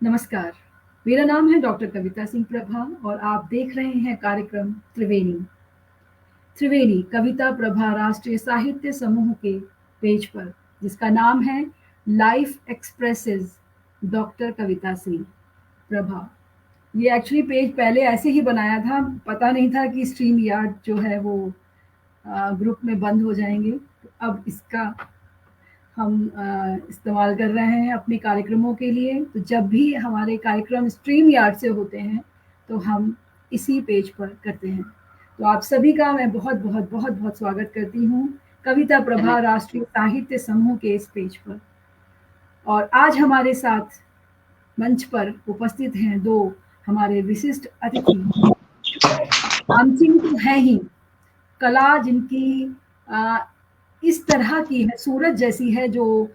नमस्कार, मेरा नाम है डॉक्टर कविता सिंह प्रभा और आप देख रहे हैं कार्यक्रम त्रिवेणी। त्रिवेणी कविता प्रभा राष्ट्रीय साहित्य समूह के पेज पर, जिसका नाम है life expresses doctor Kavita Singh Prabha. ये एक्चुअली पेज पहले ऐसे ही बनाया था, पता नहीं था कि स्ट्रीम यार्ड जो है वो ग्रुप में बंद हो जाएंगे। तो अब इसका हम इस्तेमाल कर रहे हैं अपने कार्यक्रमों के लिए। तो जब भी हमारे कार्यक्रम स्ट्रीम यार्ड से होते हैं तो हम इसी पेज पर करते हैं। तो आप सभी का मैं बहुत बहुत बहुत बहुत स्वागत करती हूँ कविता प्रभा राष्ट्रीय साहित्य समूह के इस पेज पर। और आज हमारे साथ मंच पर उपस्थित हैं दो हमारे विशिष्ट अतिथि। आमसिंह तो है ही, कला जिनकी इस तरह की है, सूरज जैसी है, जो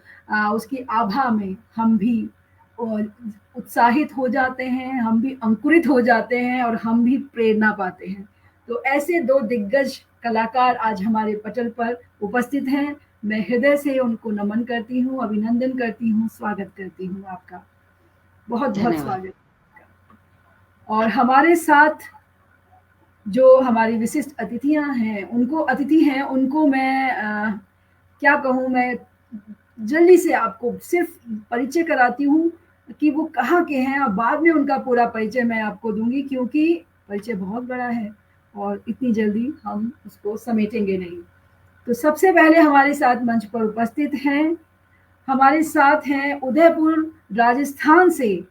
उसकी आभा में हम भी उत्साहित हो जाते हैं, हम भी अंकुरित हो जाते हैं और हम भी प्रेरणा पाते हैं। तो ऐसे दो दिग्गज कलाकार आज हमारे पटल पर उपस्थित हैं। मैं हृदय से उनको नमन करती हूँ, अभिनंदन करती हूँ, स्वागत करती हूँ आपका। बहुत बहुत स्वागत। और हमारे साथ जो हमारी विशिष्ट अतिथियां हैं, उनको मैं क्या कहूँ, मैं जल्दी से आपको सिर्फ परिचय कराती हूँ कि वो कहाँ के हैं और बाद में उनका पूरा परिचय मैं आपको दूंगी, क्योंकि परिचय बहुत बड़ा है और इतनी जल्दी हम उसको समेटेंगे नहीं। तो सबसे पहले हमारे साथ मंच पर उपस्थित हैं, हमारे साथ हैं उदयपुर राजस्थान से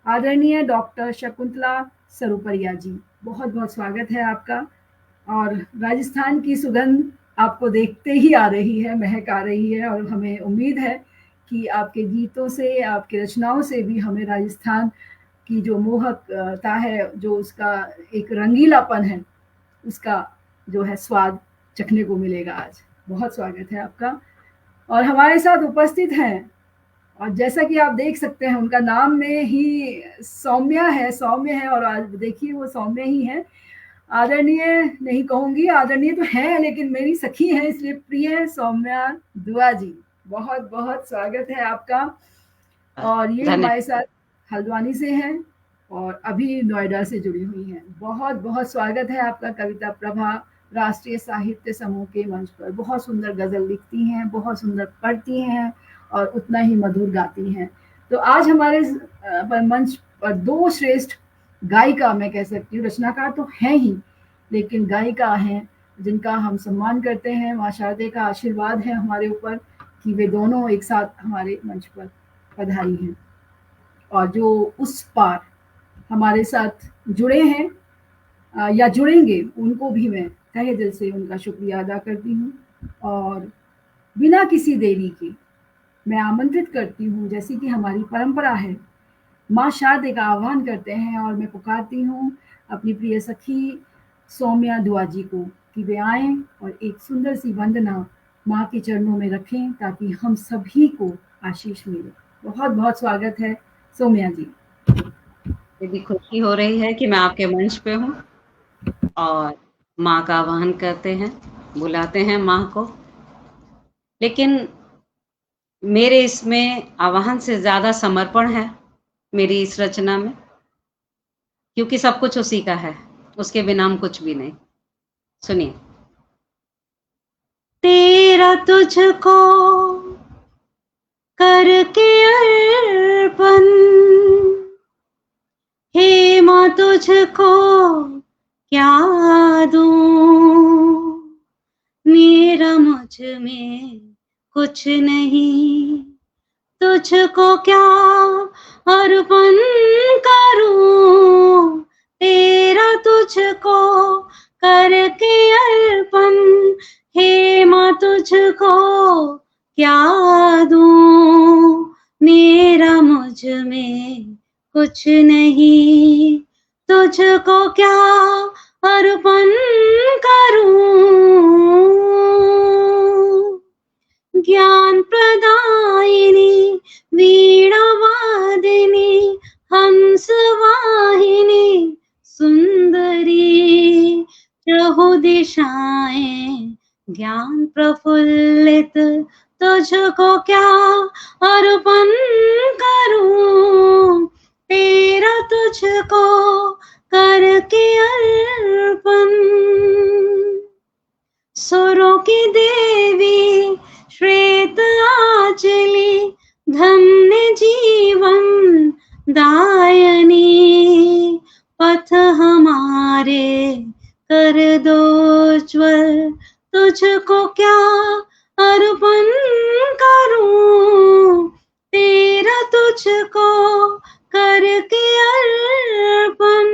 आदरणीय डॉक्टर शकुंतला सरुपरिया जी। बहुत बहुत स्वागत है आपका। और राजस्थान की सुगंध आपको देखते ही आ रही है, महक आ रही है, और हमें उम्मीद है कि आपके गीतों से, आपकी रचनाओं से भी हमें राजस्थान की जो मोहकता है, जो उसका एक रंगीलापन है, उसका जो है स्वाद चखने को मिलेगा आज। बहुत स्वागत है आपका। और हमारे साथ उपस्थित हैं, और जैसा कि आप देख सकते हैं उनका नाम में ही सौम्या है, और आज देखिए वो सौम्या ही है। आदरणीय नहीं कहूंगी, आदरणीय तो है लेकिन मेरी सखी है, इसलिए प्रिय सौम्या दुआ जी, बहुत बहुत स्वागत है आपका। और ये हमारे साथ हल्द्वानी से हैं और अभी नोएडा से जुड़ी हुई हैं। बहुत बहुत स्वागत है आपका कविता प्रभा राष्ट्रीय साहित्य समूह के मंच पर। बहुत सुंदर गजल लिखती हैं, बहुत सुंदर पढ़ती हैं और उतना ही मधुर गाती हैं। तो आज हमारे मंच पर दो श्रेष्ठ गायिका, मैं कह सकती हूँ, रचनाकार तो हैं ही लेकिन गायिका हैं, जिनका हम सम्मान करते हैं। माँ शारदे का आशीर्वाद है हमारे ऊपर कि वे दोनों एक साथ हमारे मंच पर पधारी हैं। और जो उस पार हमारे साथ जुड़े हैं या जुड़ेंगे, उनको भी मैं तहे दिल से उनका शुक्रिया अदा करती हूँ। और बिना किसी देरी के मैं आमंत्रित करती हूँ, जैसी कि हमारी परंपरा है, माँ शारदे का आह्वान करते हैं और मैं पुकारती हूँ अपनी प्रिय सखी सौम्या दुआ जी को कि वे आएं और एक सुंदर सी वंदना माँ के चरणों में रखें ताकि हम सभी को आशीष मिले। बहुत बहुत स्वागत है सौम्या जी। मुझे खुशी हो रही है कि मैं आपके मंच पे हूँ और माँ का आह्वान करते हैं, बुलाते हैं माँ को। लेकिन मेरे इसमें आह्वान से ज्यादा समर्पण है मेरी इस रचना में, क्योंकि सब कुछ उसी का है, उसके बिना हम कुछ भी नहीं। सुनिए। तेरा तुझको करके अर्पण, हे माँ तुझको क्या दूं, मेरा मुझ में कुछ नहीं, तुझको क्या अर्पण करूं, तेरा तुझको करके अर्पण, हे माँ तुझको क्या दूं, मेरा मुझ में कुछ नहीं, तुझको क्या अर्पण करूं। ज्ञान प्रदायिनी वीणा वादिनी हंस वाहिनी सुंदरी, चहु दिशाएं ज्ञान प्रफुल्लित, तुझको क्या अर्पण करूं, तेरा तुझको करके अर्पण। सुरों की देवी श्वेत आंचली, धन्य जीवन दायनी, पथ हमारे कर दो ज्वल, तुझको क्या अर्पण करूं, तेरा तुझको करके अर्पण।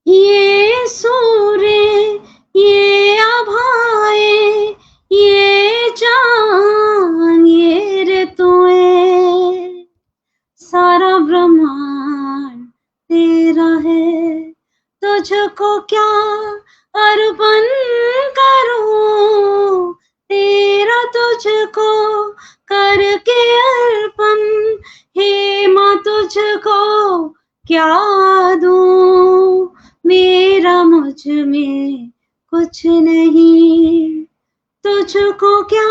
ये सूर्य, ये आभाएं, ये चांद, ये ऋतुएं, सारा ब्रह्मांड तेरा है, तुझको क्या अर्पण करूं, तेरा तुझको करके अर्पण। हे माँ तुझको क्या दूं, मेरा मुझ में कुछ नहीं, तुझको क्या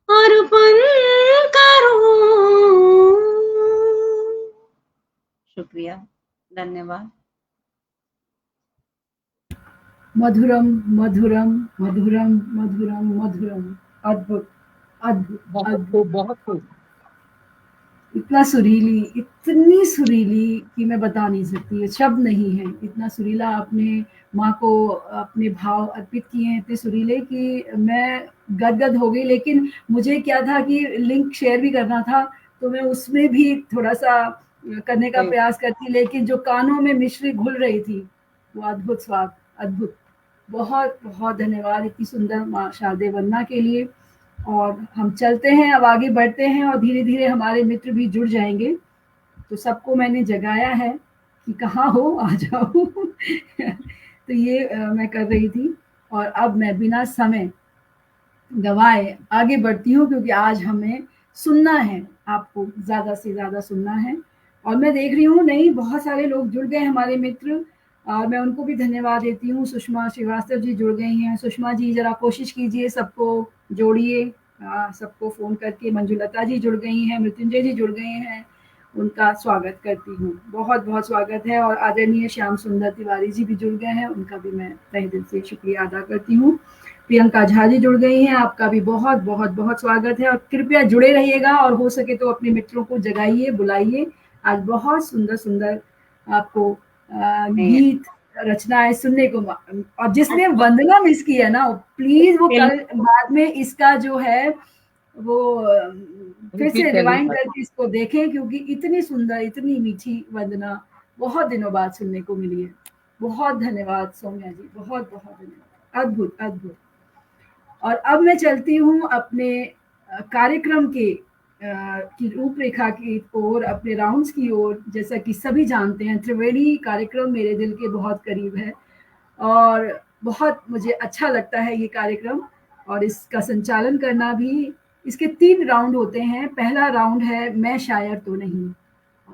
अर्पण करूं। शुक्रिया, धन्यवाद। मधुरम मधुरम मधुरम मधुरम मधुरम, अद्भुत अद्भुत बहुत खूब, बहुत खूब। इतना सुरीली, इतनी सुरीली कि मैं बता नहीं सकती, शब्द नहीं है। इतना सुरीला आपने माँ को अपने भाव अर्पित किए हैं, इतने सुरीले कि मैं गदगद हो गई। लेकिन मुझे क्या था कि लिंक शेयर भी करना था, तो मैं उसमें भी थोड़ा सा करने का प्रयास करती, लेकिन जो कानों में मिश्री घुल रही थी वो अद्भुत स्वाद, अद्भुत। बहुत बहुत धन्यवाद इतनी सुंदर माँ शारदे वंदना के लिए। और हम चलते हैं, अब आगे बढ़ते हैं और धीरे धीरे हमारे मित्र भी जुड़ जाएंगे। तो सबको मैंने जगाया है कि कहाँ हो, आ जाओ। तो ये मैं कर रही थी। और अब मैं बिना समय गवाए आगे बढ़ती हूँ, क्योंकि आज हमें सुनना है, आपको ज़्यादा से ज़्यादा सुनना है। और मैं देख रही हूँ नहीं, बहुत सारे लोग जुड़ गए हमारे मित्र, और मैं उनको भी धन्यवाद देती हूँ। सुषमा श्रीवास्तव जी जुड़ गई हैं। सुषमा जी ज़रा कोशिश कीजिए, सबको जोड़िए, सबको फ़ोन करके। मंजुलता जी जुड़ गई हैं, मृत्युंजय जी जुड़ गए हैं, उनका स्वागत करती हूँ, बहुत बहुत स्वागत है। और आदरणीय श्याम सुंदर तिवारी जी भी जुड़ गए हैं, उनका भी मैं तहे दिल से शुक्रिया अदा करती हूँ। प्रियंका झा जी जुड़ गई हैं, आपका भी बहुत बहुत बहुत स्वागत है। और कृपया जुड़े रहिएगा, और हो सके तो अपने मित्रों को जगाइए, बुलाइए। आज बहुत सुंदर सुंदर आपको गीत रचनाएं सुनने को, और जिसने वंदना मिस की है ना, प्लीज वो कल बाद में इसका जो है वो फिर से रिवाइंड करके इसको देखें, क्योंकि इतनी सुंदर, इतनी मीठी वंदना बहुत दिनों बाद सुनने को मिली है। बहुत धन्यवाद सौम्या जी, बहुत बहुत धन्यवाद, अद्भुत अद्भुत। और अब मैं चलती हूँ अपने कार्यक्रम के की रूपरेखा की ओर, अपने राउंड्स की ओर। जैसा कि सभी जानते हैं, त्रिवेणी कार्यक्रम मेरे दिल के बहुत करीब है, और बहुत मुझे अच्छा लगता है ये कार्यक्रम, और इसका संचालन करना भी। इसके 3 राउंड होते हैं। पहला राउंड है मैं शायर तो नहीं,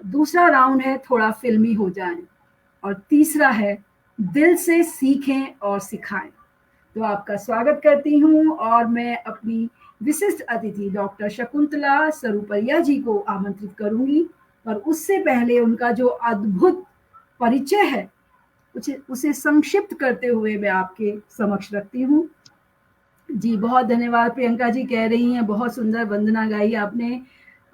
दूसरा राउंड है थोड़ा फिल्मी हो जाए, और तीसरा है दिल से सीखें और सिखाएं। तो आपका स्वागत करती हूँ, और मैं अपनी विशिष्ट अतिथि डॉक्टर शकुंतला सरुपैया जी को आमंत्रित करूंगी। और उससे पहले उनका जो अद्भुत परिचय है उसे संक्षिप्त करते हुए मैं आपके समक्ष रखती हूँ। जी बहुत धन्यवाद। प्रियंका जी कह रही हैं बहुत सुंदर वंदना गाई आपने,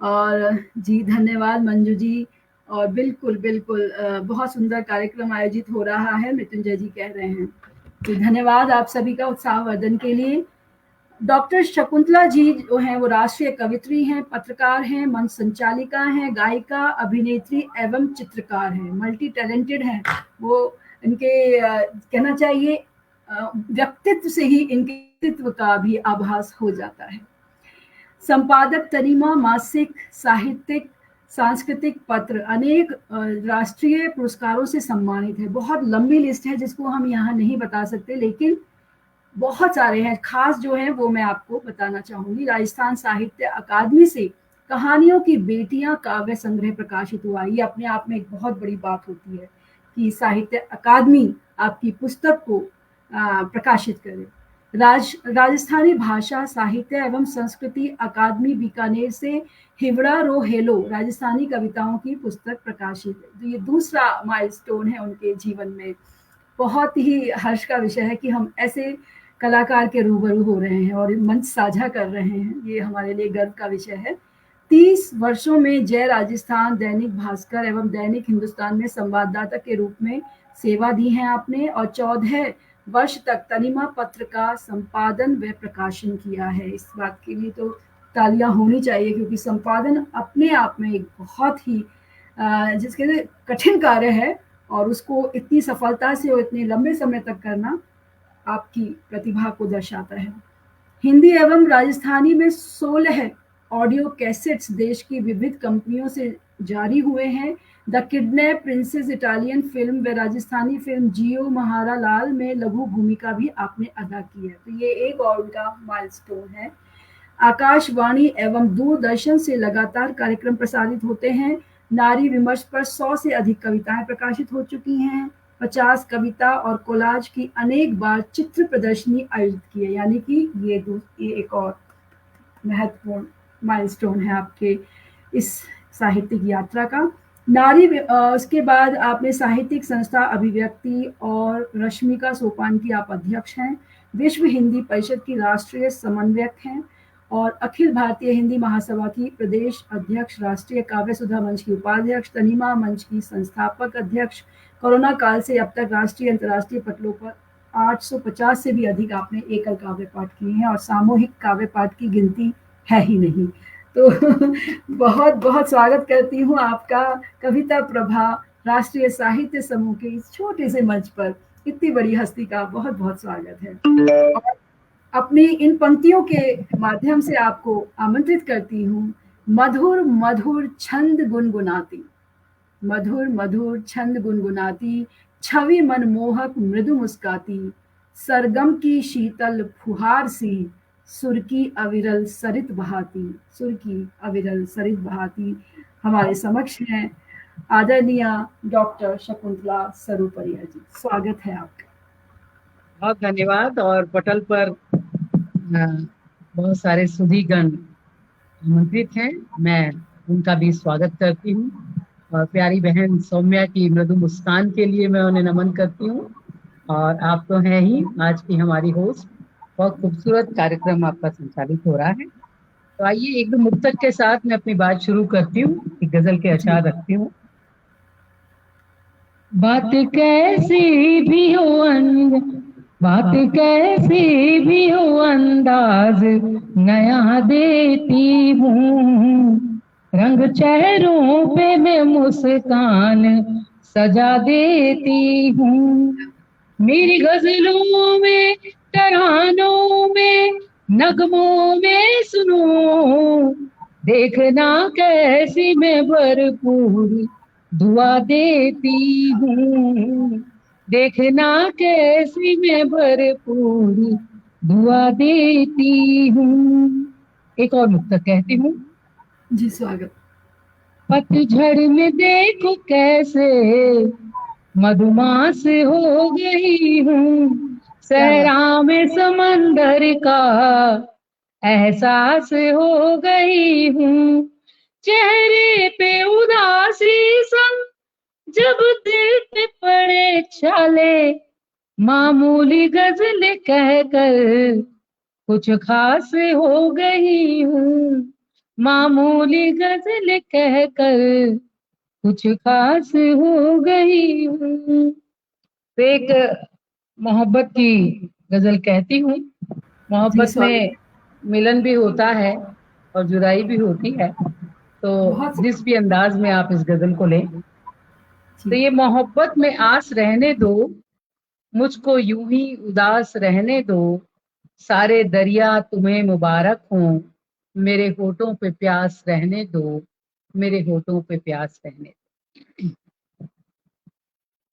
और जी धन्यवाद मंजू जी। और बिल्कुल बिल्कुल बहुत सुंदर कार्यक्रम आयोजित हो रहा है, मृत्युंजय जी कह रहे हैं। तो धन्यवाद आप सभी का उत्साहवर्धन के लिए। डॉक्टर शकुंतला जी जो हैं वो राष्ट्रीय कवित्री हैं, पत्रकार हैं, मंच संचालिका हैं, गायिका, अभिनेत्री एवं चित्रकार हैं। मल्टी टैलेंटेड हैं वो। इनके कहना चाहिए व्यक्तित्व से ही इनके व्यक्तित्व का भी आभास हो जाता है। संपादक तनिमा मासिक, साहित्यिक, सांस्कृतिक पत्र, अनेक राष्ट्रीय पुरस्कारों से सम्मानित है। बहुत लंबी लिस्ट है जिसको हम यहाँ नहीं बता सकते, लेकिन बहुत सारे हैं। खास जो है वो मैं आपको बताना चाहूंगी। राजस्थान साहित्य अकादमी से कहानियों की बेटियां काव्य संग्रह प्रकाशित हुआ। ये अपने आप में एक बहुत बड़ी बात होती है कि साहित्य अकादमी आपकी पुस्तक को प्रकाशित करे। राजस्थानी भाषा साहित्य एवं संस्कृति अकादमी बीकानेर से हिवड़ा रो हेलो राजस्थानी कविताओं की पुस्तक प्रकाशित है। तो ये दूसरा माइलस्टोन है उनके जीवन में। बहुत ही हर्ष का विषय है कि हम ऐसे कलाकार के रूबरू हो रहे हैं और मंच साझा कर रहे हैं, ये हमारे लिए गर्व का विषय है। 30 वर्षों में जय राजस्थान, दैनिक भास्कर एवं दैनिक हिंदुस्तान में संवाददाता के रूप में सेवा दी है आपने और 14 वर्ष तक तनिमा पत्र का संपादन व प्रकाशन किया है। इस बात के लिए तो तालियां होनी चाहिए क्योंकि संपादन अपने आप में एक बहुत ही जिसके लिए कठिन कार्य है और उसको इतनी सफलता से और इतने लंबे समय तक करना आपकी प्रतिभा को दर्शाता है। हिंदी एवं राजस्थानी में 16 ऑडियो कैसेट्स देश की विविध कंपनियों से जारी हुए हैं। The kidnap princess Italian film व राजस्थानी फिल्म जियो महारा लाल में लघु भूमिका भी आपने अदा की है। तो ये एक और उनका माइलस्टोन है। आकाशवाणी एवं दूरदर्शन से लगातार कार्यक्रम प्रसारित होते हैं। नारी विमर्श पर 100 से अधिक कविताएं प्रकाशित हो चुकी हैं। 50 कविता और कोलाज की अनेक बार चित्र प्रदर्शनी आयोजित की है, यानी कि ये एक और महत्वपूर्ण माइलस्टोन है आपके इस साहित्यिक यात्रा का। उसके बाद आपने साहित्यिक संस्था अभिव्यक्ति और रश्मिका सोपान की आप अध्यक्ष हैं। विश्व हिंदी परिषद की राष्ट्रीय समन्वयक हैं और अखिल भारतीय हिंदी महासभा की प्रदेश अध्यक्ष, राष्ट्रीय काव्य सुधा मंच की उपाध्यक्ष, तनिमा मंच की संस्थापक अध्यक्ष। कोरोना काल से अब तक राष्ट्रीय अंतर्राष्ट्रीय पटलों पर 850 से भी अधिक आपने एकल काव्य पाठ किए हैं और सामूहिक काव्य पाठ की गिनती है ही नहीं। तो बहुत बहुत स्वागत करती हूँ आपका कविता प्रभा राष्ट्रीय साहित्य समूह के इस छोटे से मंच पर। इतनी बड़ी हस्ती का बहुत बहुत स्वागत है और अपनी इन पंक्तियों के माध्यम से आपको आमंत्रित करती हूँ। मधुर मधुर छंद गुनगुनाती, मधुर मधुर छंद गुनगुनाती, छवि मनमोहक मृदु मुस्काती, सरगम की शीतल फुहार सी, सुर की अविरल सरित बहाती, सुर की अविरल सरित बहाती। हमारे समक्ष हैं आदरणीय डॉक्टर शकुंतला सरूपरिया जी। स्वागत है आपका। बहुत धन्यवाद। और पटल पर बहुत सारे सुधीगण आमंत्रित हैं, मैं उनका भी स्वागत करती हूँ और प्यारी बहन सौम्या की मृदु मुस्कान के लिए मैं उन्हें नमन करती हूँ। और आप तो हैं ही आज की हमारी होस्ट। बहुत खूबसूरत कार्यक्रम आपका संचालित हो रहा है। तो आइए एक दो मुक्तक के साथ मैं अपनी बात शुरू करती हूँ, एक गजल के अशार रखती हूँ। बात कैसी भी हो बात कैसी भी हो अंदाज नया देती हूँ, रंग चेहरों पे मैं मुस्कान सजा देती हूँ। मेरी गजलों में, तरानों में, नगमों में सुनो, देखना कैसी मैं भरपूर दुआ देती हूँ, देखना कैसी मैं भरपूर दुआ देती हूँ। एक और नुक्ता कहती हूँ जी, स्वागत। पतझड़ में देखो कैसे मधुमास हो गई हूँ, सहरा में समंदर का एहसास हो गई हूँ, चेहरे पे उदासी संग जब दिल पे पड़े छाले, मामूली गजल कहकर कुछ खास हो गई हूँ, मामूली गजल कहकर कुछ खास हो गई हूँ। तो एक मोहब्बत की गजल कहती हूँ। मोहब्बत में मिलन भी होता है और जुदाई भी होती है, तो जिस भी अंदाज में आप इस गजल को लें। तो ये मोहब्बत में आस रहने दो, मुझको यूं ही उदास रहने दो, सारे दरिया तुम्हें मुबारक हों, मेरे होठों पे प्यास रहने दो, मेरे होठों पे प्यास रहने दो।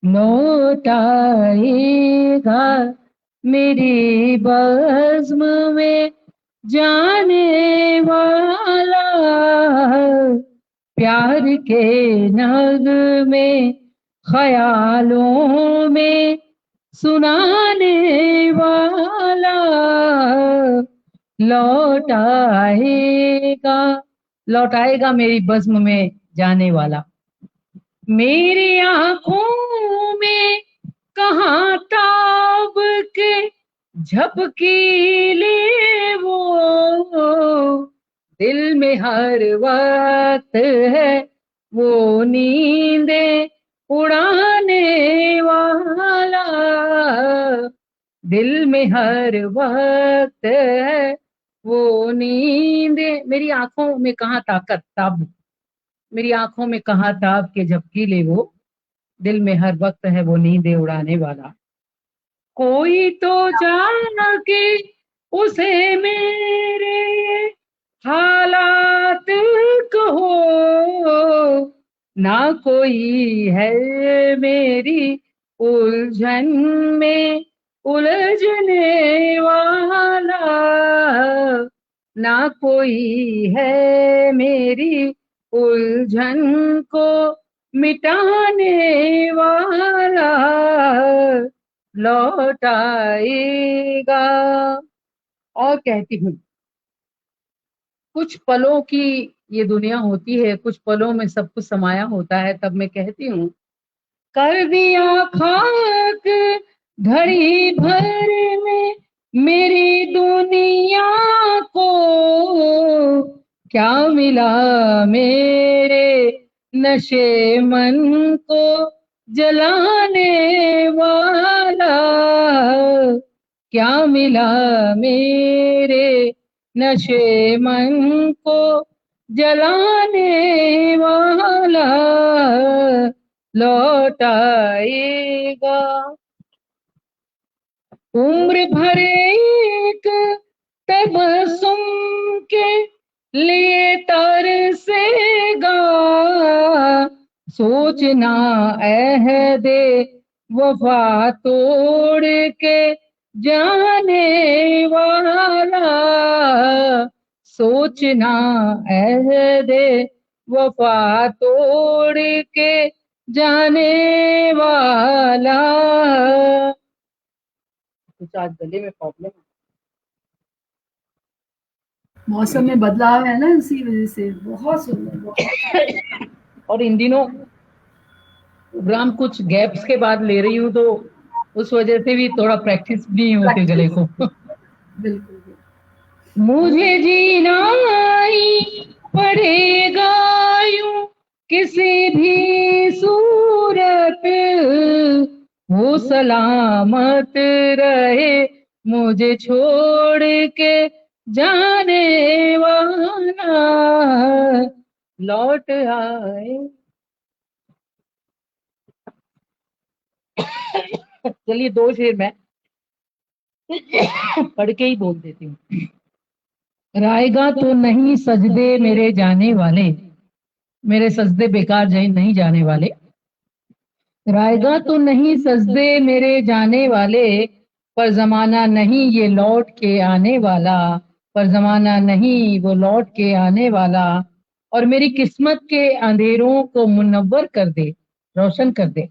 लौट आएगा मेरी बज़्म में जाने वाला, प्यार के नग़मे ख्यालों में सुनाने वाला, लौट आएगा, लौट आएगा मेरी बज़्म में जाने वाला। मेरी आंखों में कहाँ ताब के झपकीले वो, दिल में हर वक्त है वो नींदे उड़ाने वाला, दिल में हर वक्त है वो नींदे। मेरी आंखों में कहाँ ताकत ताब, मेरी आंखों में कहाँ ताब के झपकीले वो, दिल में हर वक्त है वो नींदे उड़ाने वाला। कोई तो जाके उसे मेरे हालात कहो, ना कोई है मेरी उलझन में उलझने वाला, ना कोई है मेरी उलझन को मिटाने वाला, लौट आएगा। और कहती हूँ, कुछ पलों की ये दुनिया होती है, कुछ पलों में सब कुछ समाया होता है। तब मैं कहती हूँ, कर दिया खाक घड़ी भर में मेरी दुनिया को, क्या मिला मेरे नशे मन को जलाने वाला, क्या मिला मेरे नशे मन को जलाने वाला, लौट आएगा। उम्र भर एक तबस्सुम के लिए तरसेगा, सोचना अहदे वफा तोड़ के जाने वाला, सोचना अहदे वफा तोड़ के जाने वाला। कुछ आज गले में प्रॉब्लम है, मौसम में बदलाव है ना, इसी वजह से। बहुत सुंदर, बहुत। और इन दिनों प्रोग्राम कुछ गैप्स के बाद ले रही हूँ, तो उस वजह से भी थोड़ा प्रैक्टिस नहीं होते गले को। बिल्कुल। मुझे जीना ही पड़ेगा यूं किसी भी सूरत, वो सलामत रहे मुझे छोड़ के जाने वाला, लौट आए। चलिए 2 शेर मैं पढ़ के ही बोल देती हूँ। रायगा तो नहीं सजदे मेरे जाने वाले, मेरे सजदे बेकार नहीं जाने वाले। रायगा तो नहीं सजदे मेरे जाने वाले, पर जमाना नहीं ये लौट के आने वाला, पर जमाना नहीं वो लौट के आने वाला। और मेरी किस्मत के अंधेरों को मुनव्वर कर दे, रोशन कर दे,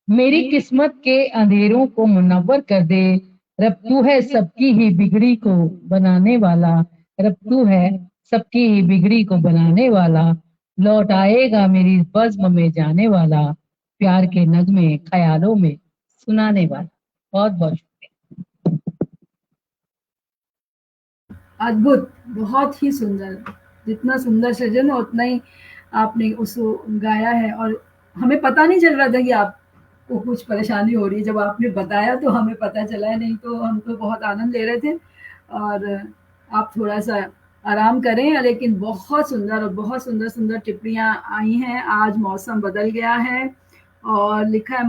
मेरी किस्मत के अंधेरों को मुनव्वर कर दे। रब तू है सबकी ही बिगड़ी को बनाने वाला, रब तू है सबकी ही बिगड़ी को बनाने वाला, लौट आएगा मेरी बज़्म में जाने वाला, प्यार के नगमे ख्यालों में सुनाने वाला। बहुत बहुत शुक्रिया। अद्भुत, बहुत ही सुंदर। जितना सुंदर सृजन है उतना ही आपने उसको गाया है। और हमें पता नहीं चल रहा था कि आपको कुछ परेशानी हो रही है। जब आपने बताया तो हमें पता चला है, नहीं तो हम तो बहुत आनंद ले रहे थे। और आप थोड़ा-सा आराम करें। लेकिन बहुत सुंदर और बहुत सुंदर-सुंदर टिप्पणियाँ आई हैं। आज मौसम बदल गया है और लिखा है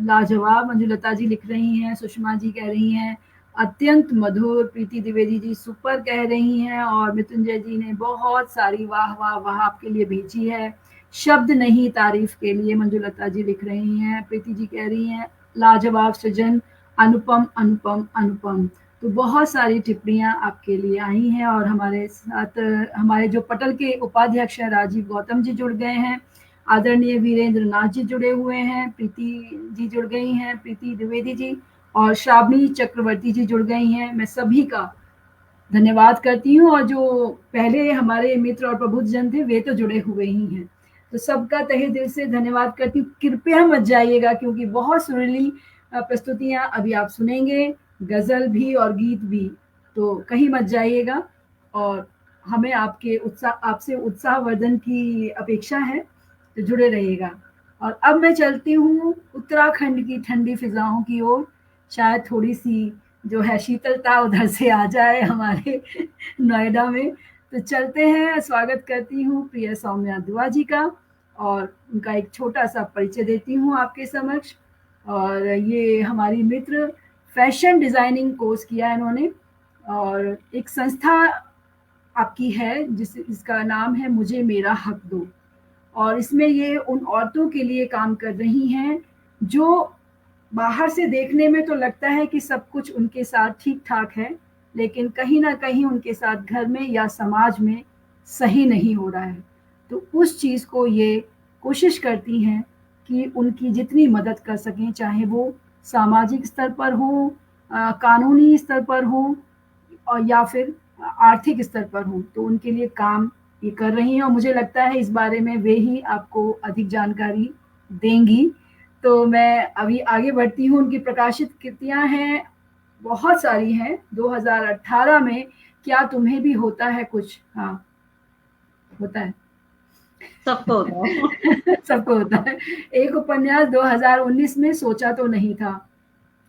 लाजवाब, मंजुलता जी लिख रही हैं, सुषमा जी कह रही हैं अत्यंत मधुर, प्रीति द्विवेदी जी सुपर कह रही हैं, और मृत्युंजय जी ने बहुत सारी वाह वाह वाह आपके लिए भेजी है। शब्द नहीं तारीफ के लिए, मंजुलता जी लिख रही हैं। प्रीति जी कह रही हैं लाजवाब सृजन, अनुपम अनुपम अनुपम। तो बहुत सारी टिप्पणियां आपके लिए आई हैं। और हमारे साथ हमारे जो पटल के उपाध्यक्ष हैं राजीव गौतम जी जुड़ गए हैं, आदरणीय वीरेंद्र नाथ जी जुड़े हुए हैं, प्रीति जी जुड़ गई हैं, प्रीति द्विवेदी जी और श्रावणी चक्रवर्ती जी जुड़ गई हैं। मैं सभी का धन्यवाद करती हूँ। और जो पहले हमारे मित्र और प्रबुद्धजन थे वे तो जुड़े हुए ही हैं, तो सबका तहे दिल से धन्यवाद करती हूँ। कृपया मत जाइएगा क्योंकि बहुत सुरीली प्रस्तुतियाँ अभी आप सुनेंगे, गज़ल भी और गीत भी, तो कहीं मत जाइएगा। और हमें आपसे उत्साहवर्धन की अपेक्षा है, तो जुड़े रहिएगा। और अब मैं चलती हूँ उत्तराखंड की ठंडी फिजाओं की ओर, शायद थोड़ी सी जो है शीतलता उधर से आ जाए हमारे नोएडा में। तो चलते हैं, स्वागत करती हूँ प्रिय सौम्या दुआ जी का, और उनका एक छोटा सा परिचय देती हूँ आपके समक्ष। और ये हमारी मित्र, फैशन डिज़ाइनिंग कोर्स किया है इन्होंने, और एक संस्था आपकी है जिसका नाम है मुझे मेरा हक दो। और इसमें ये उन औरतों के लिए काम कर रही हैं जो बाहर से देखने में तो लगता है कि सब कुछ उनके साथ ठीक-ठाक है, लेकिन कहीं न कहीं उनके साथ घर में या समाज में सही नहीं हो रहा है। तो उस चीज़ को ये कोशिश करती हैं कि उनकी जितनी मदद कर सकें, चाहे वो सामाजिक स्तर पर हो, कानूनी स्तर पर हो, और या फिर आर्थिक स्तर पर हो, तो उनके लिए काम ये कर रही हैं। और मुझे लगता है इस बारे में वे ही आपको अधिक जानकारी देंगी। तो मैं अभी आगे बढ़ती हूँ। उनकी प्रकाशित कृतियाँ हैं, बहुत सारी हैं। 2018 में क्या तुम्हें भी होता है कुछ, हाँ, होता है। सबको होता है। सबको होता है। एक उपन्यास 2019 में सोचा तो नहीं था,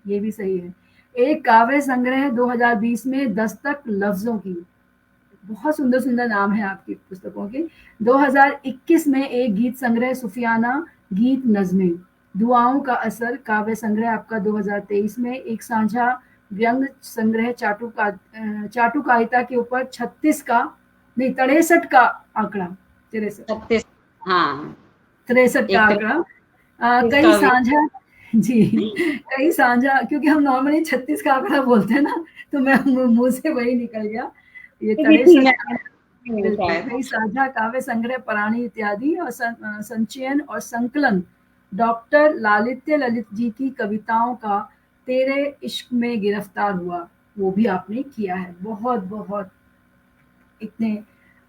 ये भी सही है। एक काव्य संग्रह 2020 में दस्तक लफ्जों की, बहुत सुंदर सुंदर नाम है आपकी पुस्तकों के। 2021 में एक गीत संग्रह सुफियाना गीत नज़में, दुआओं का असर काव्य संग्रह आपका 2023 में। एक साझा व्यंग संग्रह चाटुकारिता के ऊपर 36 का नहीं 63 का आंकड़ा, 36, हाँ 63 का आंकड़ा। कई साझा जी, कई साझा, क्योंकि हम नॉर्मली 36 का आंकड़ा बोलते हैं ना, तो मैं मुंह से वही निकल गया। ये 63 कई साझा काव्य संग्रह प्राणी इत्यादि, और संचयन और संकलन डॉक्टर लालित्य ललित जी की कविताओं का तेरे इश्क में गिरफ्तार हुआ, वो भी आपने किया है। बहुत बहुत इतने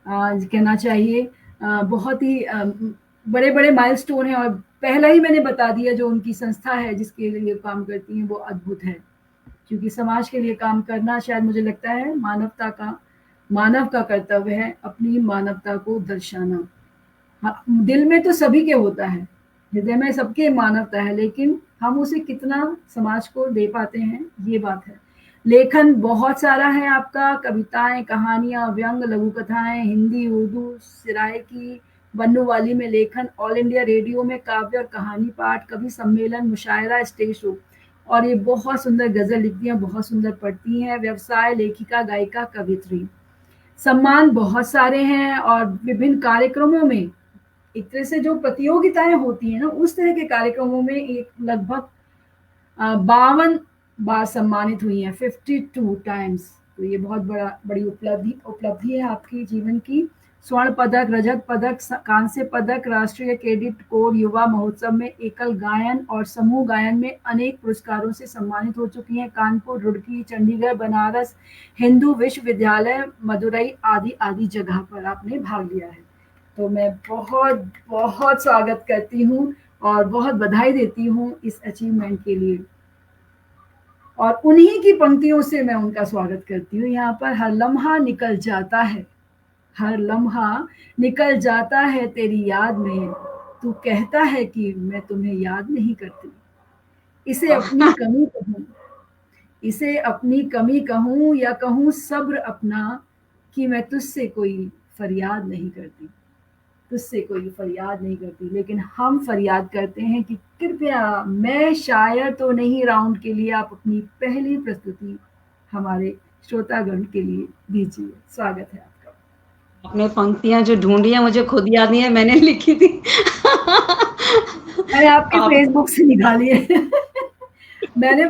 कहना चाहिए, बहुत ही बड़े बड़े माइलस्टोन हैं। और पहला ही मैंने बता दिया, जो उनकी संस्था है जिसके लिए काम करती हैं वो अद्भुत है, क्योंकि समाज के लिए काम करना शायद मुझे लगता है मानव का कर्तव्य है, अपनी मानवता को दर्शाना। हाँ, दिल में तो सभी के होता है, हृदय में सबके मानवता है, लेकिन हम उसे कितना समाज को दे पाते हैं, ये बात है। लेखन बहुत सारा है आपका, कविताएं, कहानियां, व्यंग, लघु कथाएं, हिंदी, उर्दू, सिराइकी, बन्नूवाली में लेखन, ऑल इंडिया रेडियो में काव्य और कहानी पाठ, कवि सम्मेलन, मुशायरा, स्टेज शो। और ये बहुत सुंदर गजल लिखती हैं, बहुत सुंदर पढ़ती हैं। व्यवसाय लेखिका, गायिका, कवित्री। सम्मान बहुत सारे हैं, और विभिन्न कार्यक्रमों में एक तरह से जो प्रतियोगिताएं होती हैं ना, उस तरह के कार्यक्रमों में एक लगभग 52 बार सम्मानित हुई हैं, 52 टाइम्स। तो ये बहुत बड़ी उपलब्धि है आपकी जीवन की। स्वर्ण पदक, रजत पदक, कांस्य पदक, राष्ट्रीय कैडेट कोर युवा महोत्सव में एकल गायन और समूह गायन में अनेक पुरस्कारों से सम्मानित हो चुकी हैं। कानपुर, रुड़की, चंडीगढ़, बनारस, हिंदू विश्वविद्यालय, मदुरई आदि आदि जगह पर आपने भाग लिया है। तो मैं बहुत बहुत स्वागत करती हूँ और बहुत बधाई देती हूँ इस अचीवमेंट के लिए। और उन्हीं की पंक्तियों से मैं उनका स्वागत करती हूँ यहाँ पर। हर लम्हा निकल जाता है, हर लम्हा निकल जाता है तेरी याद में, तू कहता है कि मैं तुम्हें याद नहीं करती। इसे अपनी कमी कहूँ, इसे अपनी कमी कहूँ या कहूँ सब्र अपना, कि मैं तुझसे कोई फरियाद नहीं करती, तुझसे कोई फरियाद नहीं करती। लेकिन हम फरियाद करते हैं कि कृपया, मैं शायर तो नहीं राउंड के लिए, आप अपनी पहली प्रस्तुति हमारे श्रोतागण के लिए दीजिए। स्वागत है आपका। आपने पंक्तियां जो ढूंढी है मुझे खुद याद नहीं है, मैंने लिखी थी। मैंने आपके फेसबुक से निकाली है। मैंने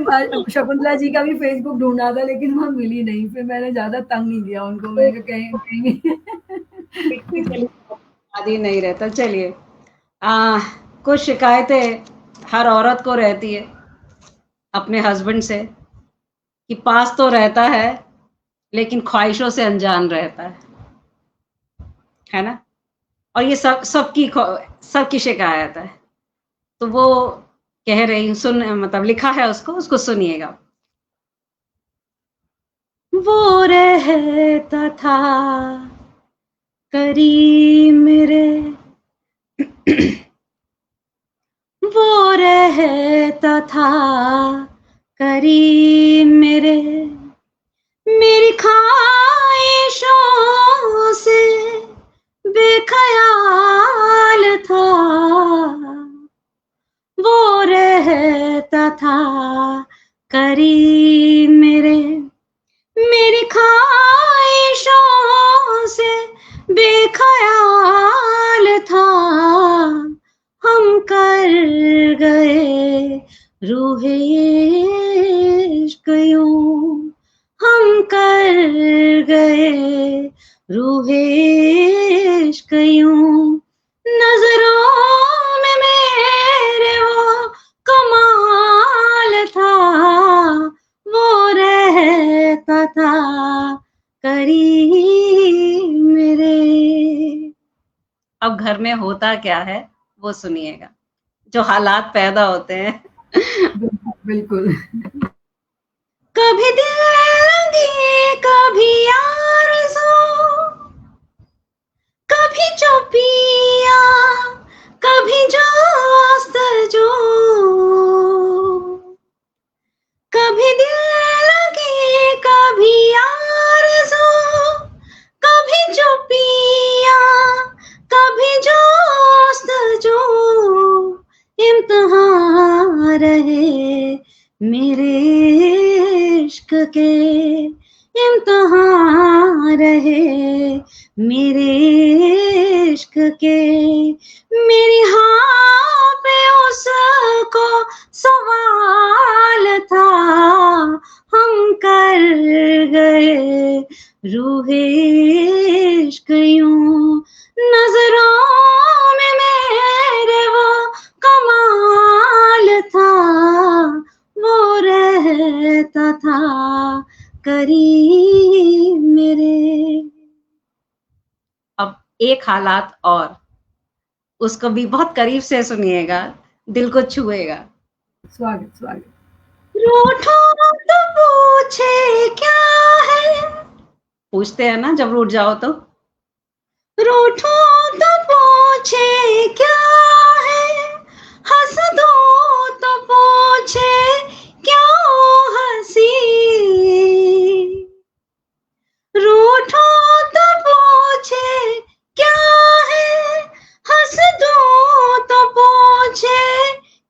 शकुंतला जी का भी फेसबुक ढूंढा था, लेकिन वहाँ मिली नहीं। फिर मैंने ज्यादा तंग नहीं किया उनको, मैंने कहीं याद ही नहीं रहता। चलिए, कुछ शिकायतें हर औरत को रहती है अपने हस्बैंड से, कि पास तो रहता है लेकिन ख्वाहिशों से अनजान रहता है ना। और ये सबकी शिकायत है। तो वो कह रही हूँ, मतलब लिखा है उसको सुनिएगा। वो रहता था करीब मेरे, वो रहता था करीब मेरी ख्वाहिशों से बेख्याल था। वो रहता था करीब मेरी ख्वाहिशों से बेख्याल था। हम कर गए रूहे इश्क यूं, हम कर गए रूहे इश्क यूं, नजरों में मेरे वो कमाल था। वो रहता था करीब मेरे। अब घर में होता क्या है वो सुनिएगा, जो हालात पैदा होते हैं। बिल्कुल। कभी दिल लगी, कभी आरज़ू, कभी चौपिया, कभी जस्तजू, कभी दिल लगी, कभी आरज़ू, कभी चौपिया, कभी जस्तजू, इम्तिहान रहे मेरे इश्क के, इम्तिहान रहे मेरे इश्क के। मेरी हाँ पे उसको सवाल था, हम कर गए रूहे इश्क यूं, नजरों में मेरे वो कमाल था। वो रहता था करीब मेरे। अब एक हालात और, उसको भी बहुत करीब से सुनिएगा, दिल को छुएगा। स्वागत स्वागत। रूठो तो पूछे क्या है, पूछते हैं ना जब रूठ जाओ तो। रूठो तो पूछे क्या है, हंस दो तो पूछे क्यों हंसी। रूठो तो पूछे क्या है, हंस दो तो पूछे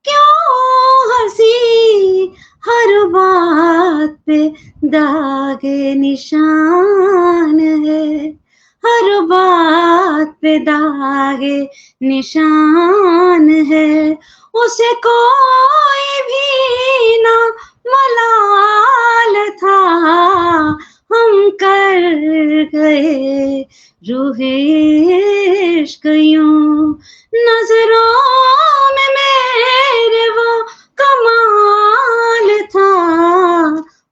क्यों हंसी। हर बात पे दागे निशान है, हर बात पे दागे निशान है। उसे कोई भी ना मलाल था, हम कर गए रूहे इश्क यूं, नजरों में मेरे वो कमाल था।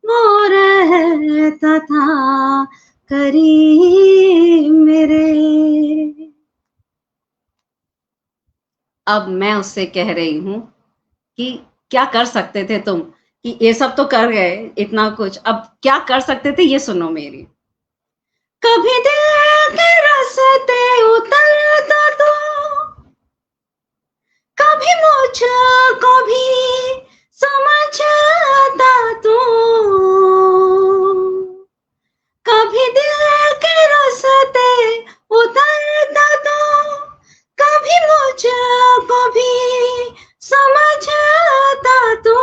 वो रहता था करीब मेरे। अब मैं उससे कह रही हूँ कि क्या कर सकते थे तुम, कि ये सब तो कर गए इतना कुछ, अब क्या कर सकते थे ये सुनो मेरी। कभी दिल के रास्ते उतरता तो, कभी मुझको भी समझता तू, कभी दिल के रास्ते उतरता तो, कभी मुझको भी समझता तू।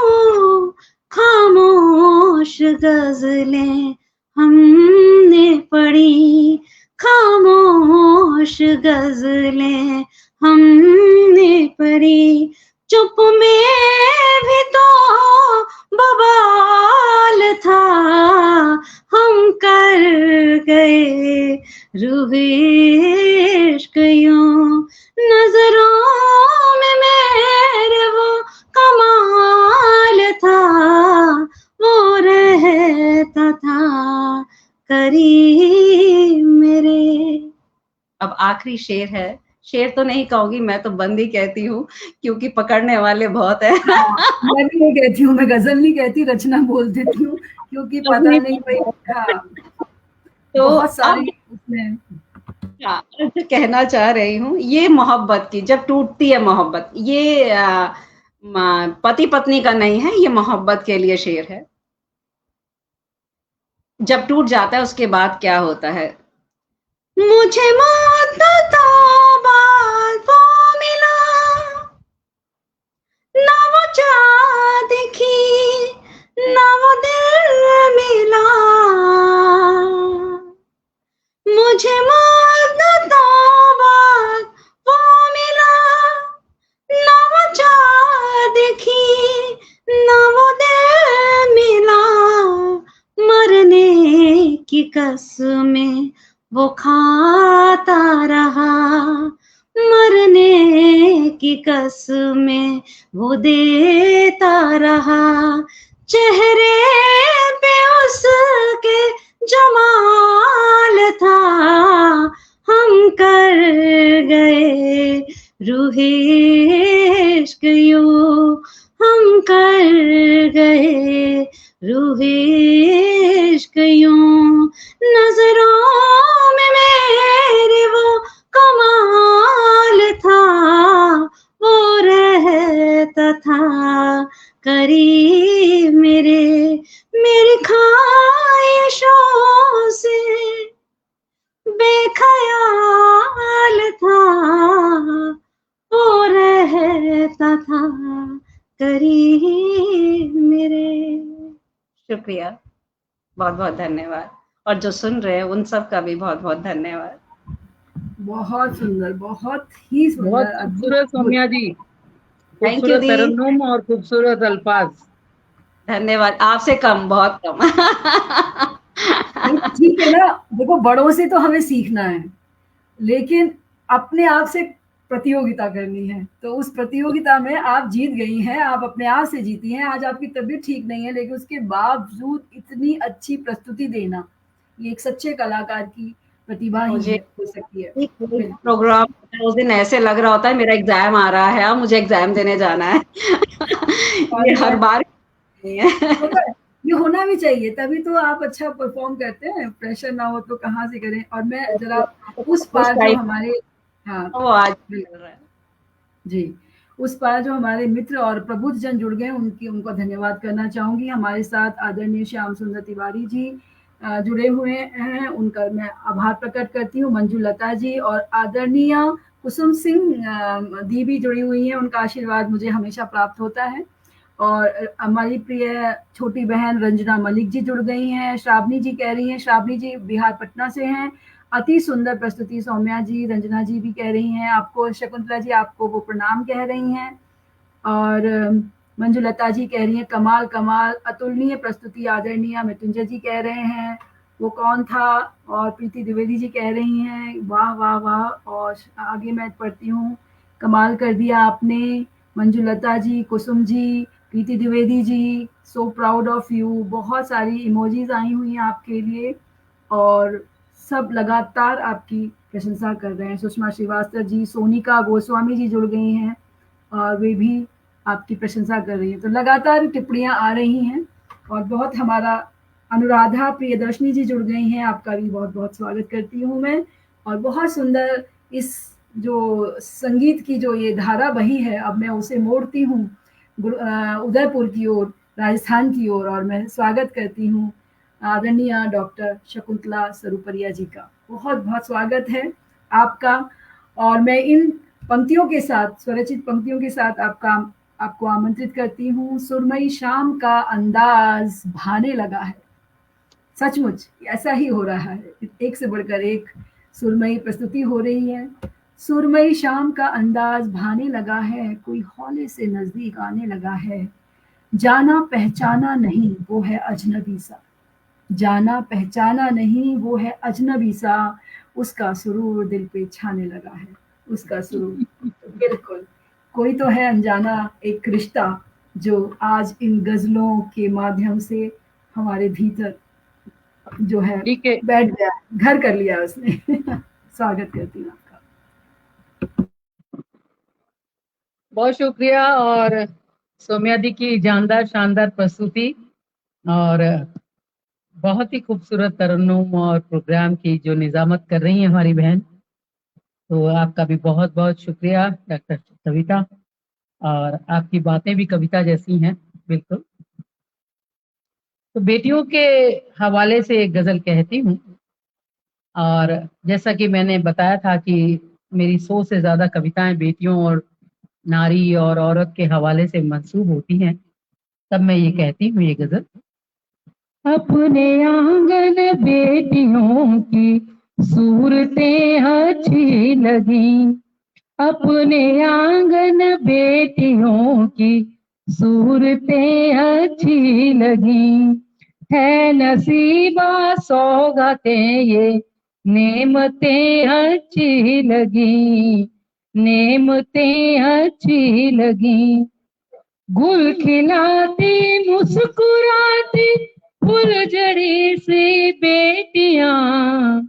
खामोश गजलें हमने पढ़ी, खामोश गजलें हमने पढ़ी। चुप में भी तो बवाल था, हम कर गए रूहे इश्क यूं, नजरों में मेरे वो कमाल था। वो रहता था करीब मेरे। अब आखिरी शेर है, शेर तो नहीं कहूंगी, मैं तो बंदी कहती हूँ क्योंकि पकड़ने वाले बहुत है। हाँ, मैं भी नहीं कहती हूँ, मैं गजल नहीं कहती, रचना बोल देती हूँ क्योंकि पता नहीं भाई। हाँ, तो बहुत सारी अब उसमें। जो कहना चाह रही हूँ, ये मोहब्बत की जब टूटती है मोहब्बत, ये पति पत्नी का नहीं है, ये मोहब्बत के लिए शेर है। जब टूट जाता है उसके बाद क्या होता है। मुझे मौत तो बाद वो मिला, ना वो चाह देखी, ना वो दिल मिला। मुझे मौत तो बाद वो मिला, ना वो चाह देखी, ना वो दिल मिला। मरने की कसमें वो खाता रहा, मरने की कसमें वो देता रहा। चेहरे पे उसके जमाल था, हम कर गए रूहे इश्क यूं, हम कर गए रूहे इश्क यूं। नजरों में मेरे वो कमाल था, वो रहता था करीब मेरे। मेरी ख्वाहिशों से बेख्याल था, वो रहता था करीब मेरे। शुक्रिया, बहुत बहुत धन्यवाद, और जो सुन रहे हैं उन सब का भी बहुत बहुत धन्यवाद। बहुत सुंदर, बहुत ही बहुत सुंदर, खूबसूरत सौम्या जी, थैंक यू खूबसूरत दी, तरन्नुम और खूबसूरत अल्फाज। धन्यवाद। आपसे कम, बहुत कम। ठीक है ना। देखो, बड़ों से तो हमें सीखना है, लेकिन अपने आप से प्रतियोगिता करनी है। तो उस प्रतियोगिता में आप जीत गई हैं, आप अपने आप से जीती हैं। आज आपकी तबीयत ठीक नहीं है, लेकिन उसके बावजूद इतनी अच्छी प्रस्तुति देना, ये एक सच्चे कलाकार की प्रतिभा ही मुझे है, हो सकती है। बिल्कुल। प्रोग्राम उस दिन ऐसे लग रहा होता है मेरा एग्जाम आ रहा है, अब मुझे एग्जाम देने जाना है। और ये हर मैं बार नहीं है। होता है, ये होना भी चाहिए, तभी तो आप अच्छा परफॉर्म करते हैं। प्रेशर ना हो तो कहाँ से करें। और मैं जरा उस उस पार जो टाइम हमारे, हाँ वो आज चल रहा है। जी, उस पार जो हमारे मित्र और प्रबुद्धजन जुड़ गए, उनको धन्यवाद करना चाहूंगी। हमारे साथ आदरणीय श्याम सुंदर तिवारी जी जुड़े हुए हैं, उनका मैं आभार प्रकट करती हूँ। मंजू लता जी और आदरणीय कुसुम सिंह दी भी जुड़ी हुई हैं, उनका आशीर्वाद मुझे हमेशा प्राप्त होता है। और हमारी प्रिय छोटी बहन रंजना मलिक जी जुड़ गई हैं। श्रावणी जी कह रही हैं, श्रावणी जी बिहार पटना से हैं, अति सुंदर प्रस्तुति सौम्या जी। रंजना जी भी कह रही हैं आपको, शकुंतला जी आपको वो प्रणाम कह रही हैं। और मंजुलता जी कह रही हैं कमाल कमाल, अतुलनीय प्रस्तुति। आदरणीय मृत्युंजय जी कह रहे हैं वो कौन था। और प्रीति द्विवेदी जी कह रही हैं वाह वाह वाह। और आगे मैं पढ़ती हूँ, कमाल कर दिया आपने। मंजुलता जी, कुसुम जी, प्रीति Dwivedi ji, so proud of you. बहुत सारी इमोजीज आई हुई हैं आपके लिए, और सब लगातार आपकी प्रशंसा कर रहे हैं। सुषमा श्रीवास्तव जी, सोनिका गोस्वामी जी जुड़ गई हैं और वे भी आपकी प्रशंसा कर रही हैं। तो लगातार टिप्पणियां आ रही हैं। और बहुत हमारा अनुराधा प्रियदर्शनी जी जुड़ गई हैं, आपका भी बहुत बहुत स्वागत करती हूँ मैं। और बहुत सुंदर इस जो संगीत की जो ये धारा बही है, अब मैं उसे मोड़ती हूँ उदयपुर की ओर, राजस्थान की ओर। और मैं स्वागत करती हूँ आदरणीय डॉक्टर शकुंतला सरुपरिया जी का। बहुत बहुत स्वागत है आपका। और मैं इन पंक्तियों के साथ, स्वरचित पंक्तियों के साथ आपको आमंत्रित करती हूँ। सुरमई शाम का अंदाज भाने लगा है। सचमुच ऐसा ही हो रहा है, एक से बढ़कर एक सुरमई प्रस्तुति हो रही है। सुरमई शाम का अंदाज भाने लगा है, कोई हौले से नजदीक आने लगा है। जाना पहचाना नहीं वो है अजनबी सा, जाना पहचाना नहीं वो है अजनबी सा। उसका सुरूर दिल पे छाने लगा है, उसका सुरूर। बिल्कुल, कोई तो है अनजाना एक रिश्ता, जो आज इन गजलों के माध्यम से हमारे भीतर जो है ठीक है, बैठ गया, घर कर लिया उसने। स्वागत करती हूँ आपका। बहुत शुक्रिया। और सौम्या दी की जानदार शानदार प्रस्तुति और बहुत ही खूबसूरत तरन्नुम और प्रोग्राम की जो निजामत कर रही है हमारी बहन, तो आपका भी बहुत बहुत शुक्रिया डॉक्टर कविता। और आपकी बातें भी कविता जैसी हैं बिल्कुल। तो बेटियों के हवाले से एक गजल कहती हूँ। और जैसा कि मैंने बताया था कि मेरी 100 से ज्यादा कविताएं बेटियों और नारी और औरत के हवाले से मंसूब होती हैं, तब मैं ये कहती हूँ ये गजल। अपने आंगन बेटियों की सूरतें अच्छी लगी, अपने आंगन बेटियों की सूरतें अच्छी लगी, है नसीबा सौगातें ये नेमतें अच्छी लगी, नेमतें अच्छी लगी। गुल खिलाती मुस्कुराती फुलझड़ी सी बेटियां,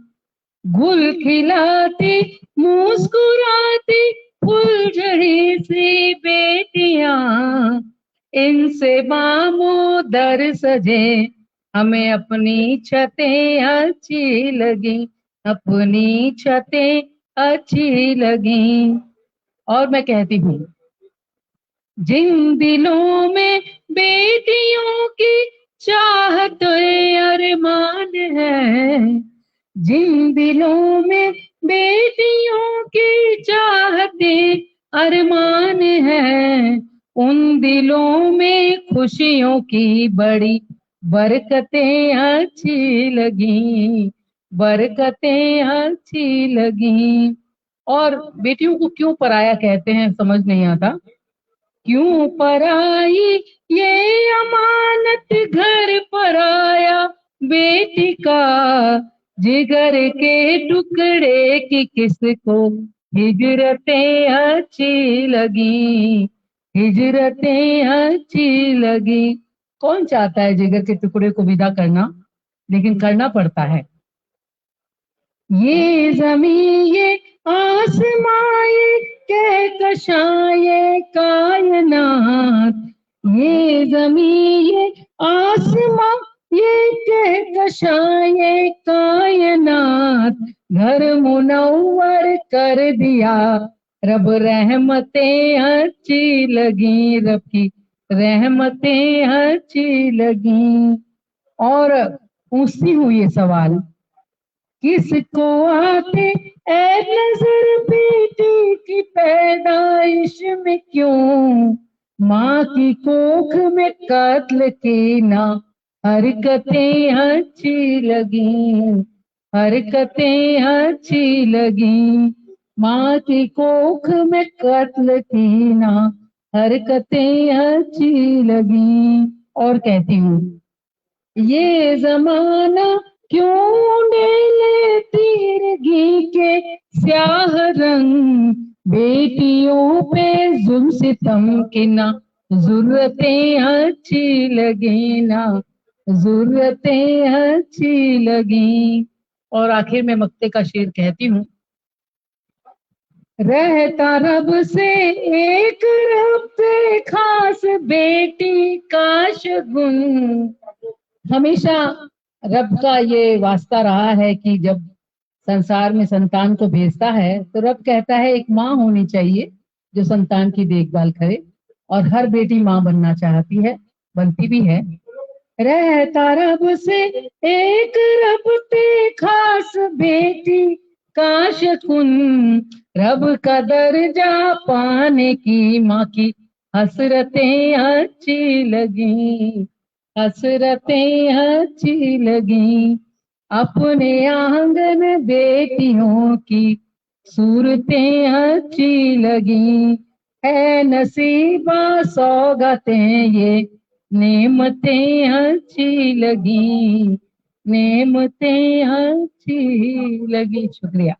गुल खिलाती मुस्कुराती फुलझड़ी सी बेटियां, इनसे बामो दर सजे हमें अपनी छतें अच्छी लगी, अपनी छतें अच्छी लगी। और मैं कहती हूँ, जिन दिलों में बेटियों की चाहत अरमान है, जिन दिलों में बेटियों की चाहते अरमान है, उन दिलों में खुशियों की बड़ी बरकतें अच्छी लगी, बरकतें अच्छी लगी। और बेटियों को क्यों पराया कहते हैं समझ नहीं आता। क्यों पराई ये अमानत घर पराया बेटी का, जिगर के टुकड़े की किसको हिजरतें अच्छी लगी, हिजरतें अच्छी लगी। कौन चाहता है जिगर के टुकड़े को विदा करना, लेकिन करना पड़ता है। ये जमीन ये आसमां ये कहकशां ये कायनात, ये जमीन ये आसमां ये कहकशां ये कायनात, घर मुनव्वर कर दिया रब, रहमतें अच्छी लगी, रब की रहमतें अच्छी लगी। और पूछती हूँ ये सवाल, किसको आते ऐ नजर बेटी की पैदाइश में क्यों, माँ की कोख में कत्ल की ना हरकतें अच्छी लगी, हरकतें अच्छी लगी, माँ की कोख में कत्ल की ना हरकतें अच्छी लगी। और कहती हूँ, ये जमाना क्यों ले तीरगी के स्याह रंग, बेटियों पे जुल्म सितम की ना जरूरतें अच्छी लगी, ना जरूरतें अच्छी लगी। और आखिर में मक्ते का शेर कहती हूँ, रहता रब से एक रब्ते खास बेटी का शगुन, हमेशा रब का ये वास्ता रहा है कि जब संसार में संतान को भेजता है तो रब कहता है एक माँ होनी चाहिए जो संतान की देखभाल करे, और हर बेटी माँ बनना चाहती है, बनती भी है। रहता रब से एक रब ते खास बेटी का शकुन, रब का दर्जा पाने की माँ की हसरतें अच्छी लगी, हसरतें अच्छी लगी। अपने आंगन बेटियों की सूरतें अच्छी लगी, है नसीबा सौगातें ये नेमतें अच्छी लगी, नेमतें अच्छी लगी। शुक्रिया।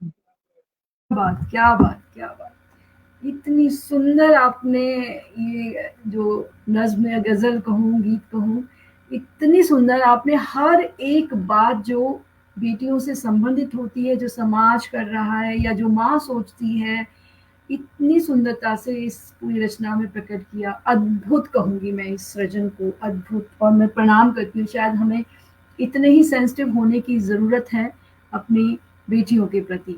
बात, क्या बात, क्या बात। इतनी सुंदर आपने ये जो नज्म या गजल कहूँ, गीत कहूँ, इतनी सुंदर, आपने हर एक बात जो बेटियों से संबंधित होती है, जो समाज कर रहा है या जो माँ सोचती है, इतनी सुंदरता से इस पूरी रचना में प्रकट किया। अद्भुत कहूँगी मैं इस सृजन को, अद्भुत। और मैं प्रणाम करती हूँ, शायद हमें इतने ही सेंसिटिव होने की ज़रूरत है अपनी बेटियों के प्रति।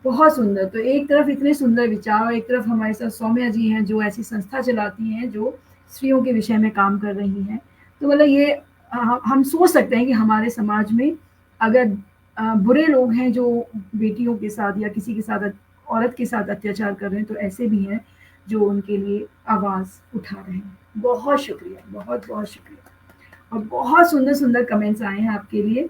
बहुत सुंदर। तो एक तरफ इतने सुंदर विचार और एक तरफ हमारे साथ सौम्या जी हैं जो ऐसी संस्था चलाती हैं जो स्त्रियों के विषय में काम कर रही हैं। तो मतलब ये हम सोच सकते हैं कि हमारे समाज में अगर बुरे लोग हैं जो बेटियों के साथ या किसी के साथ, औरत के साथ अत्याचार कर रहे हैं, तो ऐसे भी हैं जो उनके लिए आवाज़ उठा रहे हैं। बहुत शुक्रिया, बहुत बहुत शुक्रिया। और बहुत सुंदर सुंदर कमेंट्स आए हैं आपके लिए।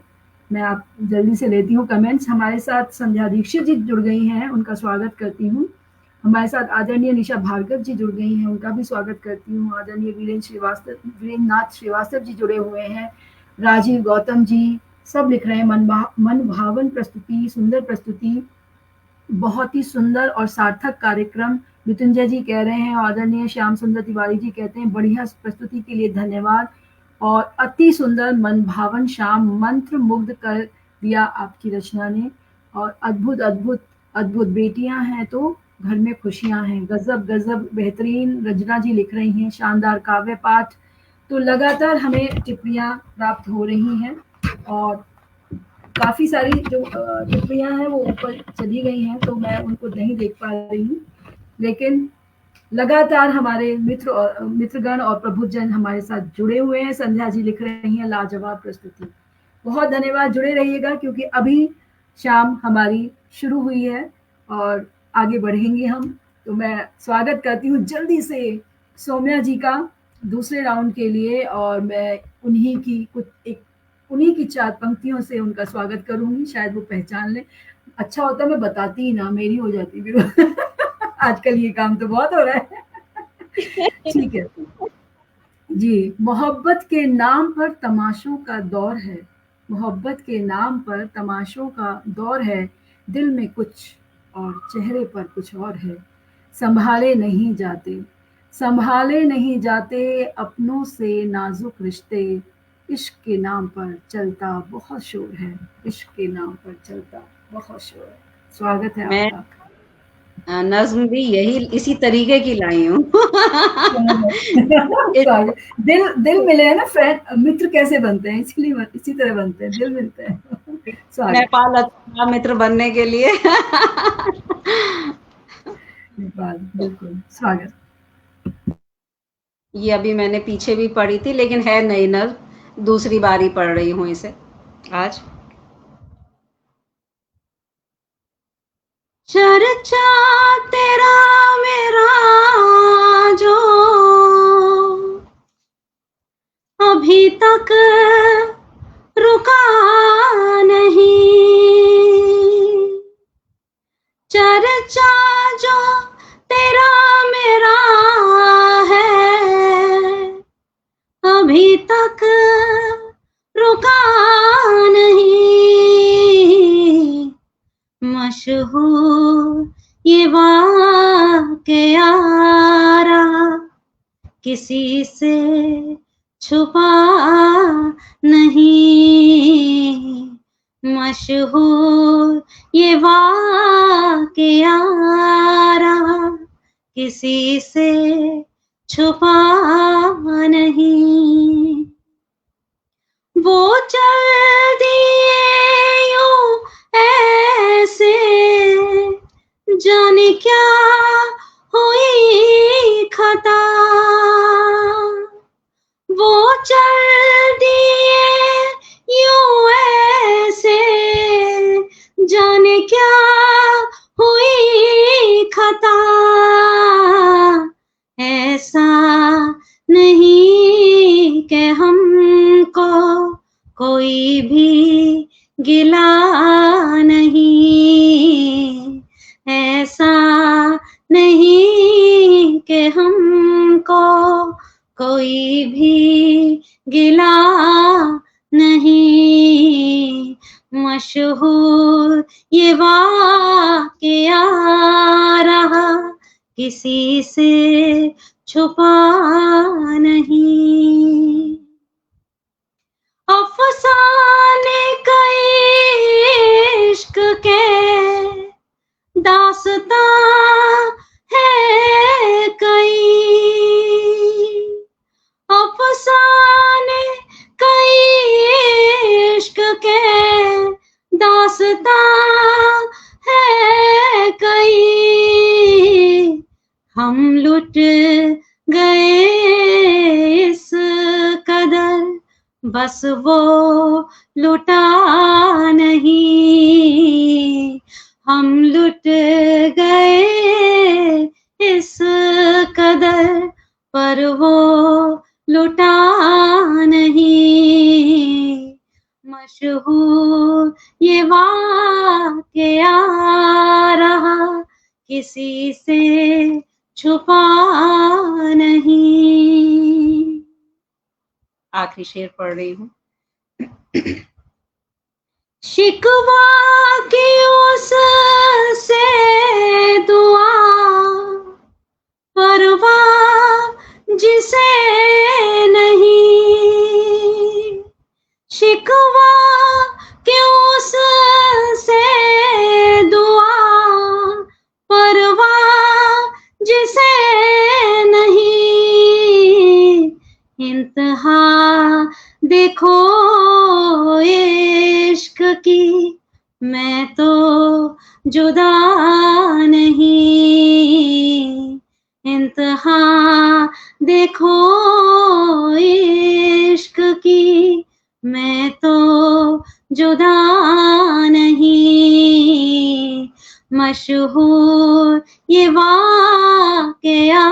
मैं आप जल्दी से लेती हूँ कमेंट्स। हमारे साथ संध्या दीक्षित जी जुड़ गई हैं, उनका स्वागत करती हूँ। हमारे साथ आदरणीय निशा भार्गव जी जुड़ गई हैं, उनका भी स्वागत करती हूँ। आदरणीय वीरेंद्र नाथ श्रीवास्तव जी जुड़े हुए हैं। राजीव गौतम जी सब लिख रहे हैं, मन भावन प्रस्तुति, सुंदर प्रस्तुति, बहुत ही सुंदर और सार्थक कार्यक्रम, मृत्युंजय जी कह रहे हैं। आदरणीय श्याम सुंदर तिवारी जी कहते हैं बढ़िया प्रस्तुति के लिए धन्यवाद और अति सुंदर मन भावन शाम, मंत्र मुग्ध कर दिया आपकी रचना ने। और अद्भुत अद्भुत अद्भुत, बेटियां हैं तो घर में खुशियां हैं, गजब गजब बेहतरीन। रंजना जी लिख रही हैं शानदार काव्य पाठ। तो लगातार हमें टिप्पणियां प्राप्त हो रही हैं और काफ़ी सारी जो टिप्पणियां हैं वो ऊपर चली गई हैं, तो मैं उनको नहीं देख पा रही हूँ। लेकिन लगातार हमारे मित्रगण और प्रभुजन हमारे साथ जुड़े हुए हैं। संध्या जी लिख रही हैं लाजवाब प्रस्तुति। बहुत धन्यवाद, जुड़े रहिएगा क्योंकि अभी शाम हमारी शुरू हुई है और आगे बढ़ेंगे हम। तो मैं स्वागत करती हूँ जल्दी से सौम्या जी का दूसरे राउंड के लिए और मैं उन्हीं की 4 पंक्तियों से उनका स्वागत करूंगी, शायद वो पहचान ले। अच्छा होता मैं बताती ही ना, मेरी हो जाती फिर आजकल ये काम तो बहुत हो रहा है। ठीक है जी। मोहब्बत के नाम पर तमाशों का दौर है, मोहब्बत के नाम पर तमाशों का दौर है, दिल में कुछ और चेहरे पर कुछ और है। संभाले नहीं जाते अपनों से नाजुक रिश्ते, इश्क के नाम पर चलता बहुत शोर है, इश्क के नाम पर चलता बहुत शोर है। स्वागत है आपका। नज्म भी इसी तरीके की लाई हूँ। दिल मिले हैं ना, फ्रेंड मित्र कैसे बनते हैं, इसलिए इसी तरह बनते हैं, दिल मिलते हैं। नेपाल अच्छा मित्र बनने के लिए। नेपाल, बिल्कुल स्वागत। ये अभी मैंने पीछे भी पढ़ी थी लेकिन है नई नज्म, दूसरी बारी पढ़ रही हूँ इसे आज। चर्चा तेरा मेरा जो अभी तक रुका नहीं, चर्चा जो तेरा मेरा है अभी तक रुका नहीं, मशहूर ये वाक़या किसी से छुपा नहीं, मशहूर ये वाक़या किसी से छुपा नहीं। वो चल दिए यूं ऐसे, जाने क्या हुई खता, वो चल दिए यूं ऐसे, जाने क्या हुई खता, ऐसा नहीं कि हमको कोई भी गिला नहीं, ऐसा नहीं कि हमको कोई भी गिला नहीं, मशहूर ये वाक़या रहा किसी से छुपा नहीं। अफसाने कई इश्क के दास्तां है कई, अफसाने कई इश्क के दास्तां है कई, हम लुट गए इस कदर बस वो लुटा नहीं, हम लुट गए इस कदर पर वो लुटा नहीं। मशहूर ये वाक़या रहा किसी से छुपा नहीं। आखिरी शेर पढ़ रही हूँ। शिकवा की उससे दुआ परवाह जिसे नहीं, शिकवा की उससे दुआ परवाह जिसे नहीं, इंतहा देखो इश्क की मैं तो जुदा नहीं, इंतहा देखो इश्क की मैं तो जुदा नहीं। मशहूर ये वाक़या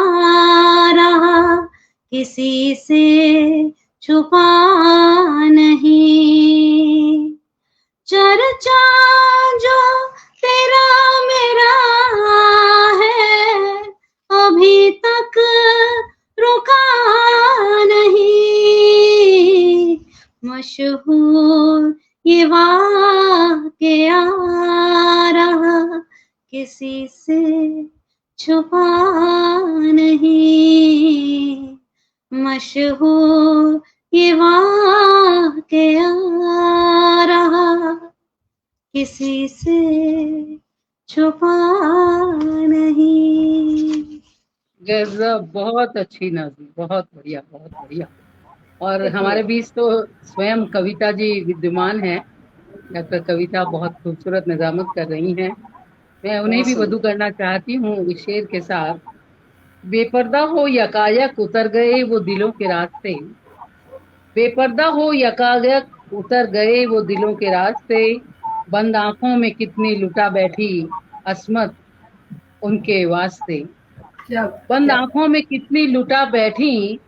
रहा किसी से छुपा नहीं। चर्चा जो तेरा मेरा है अभी तक रुका नहीं, मशहूर ये वाक़या रहा किसी से छुपा नहीं, मशहूर ये वाक़या रहा किसी से छुपा नहीं। गजब, बहुत अच्छी नज़्म, बहुत बढ़िया, बहुत बढ़िया। और हमारे बीच तो स्वयं कविता जी विद्यमान हैं। डॉक्टर कविता बहुत खूबसूरत निज़ामत कर रही हैं। मैं उन्हें भी वदू करना चाहती हूँ इस शेर के साथ। बेपर्दा हो यकायक उतर गए वो दिलों के रास्ते, बेपर्दा हो यकायक उतर गए वो दिलों के रास्ते, बंद आंखों में कितनी लुटा बैठी अस्मत उनके वास्ते, बंद आंखों में कितनी लुटा बैठी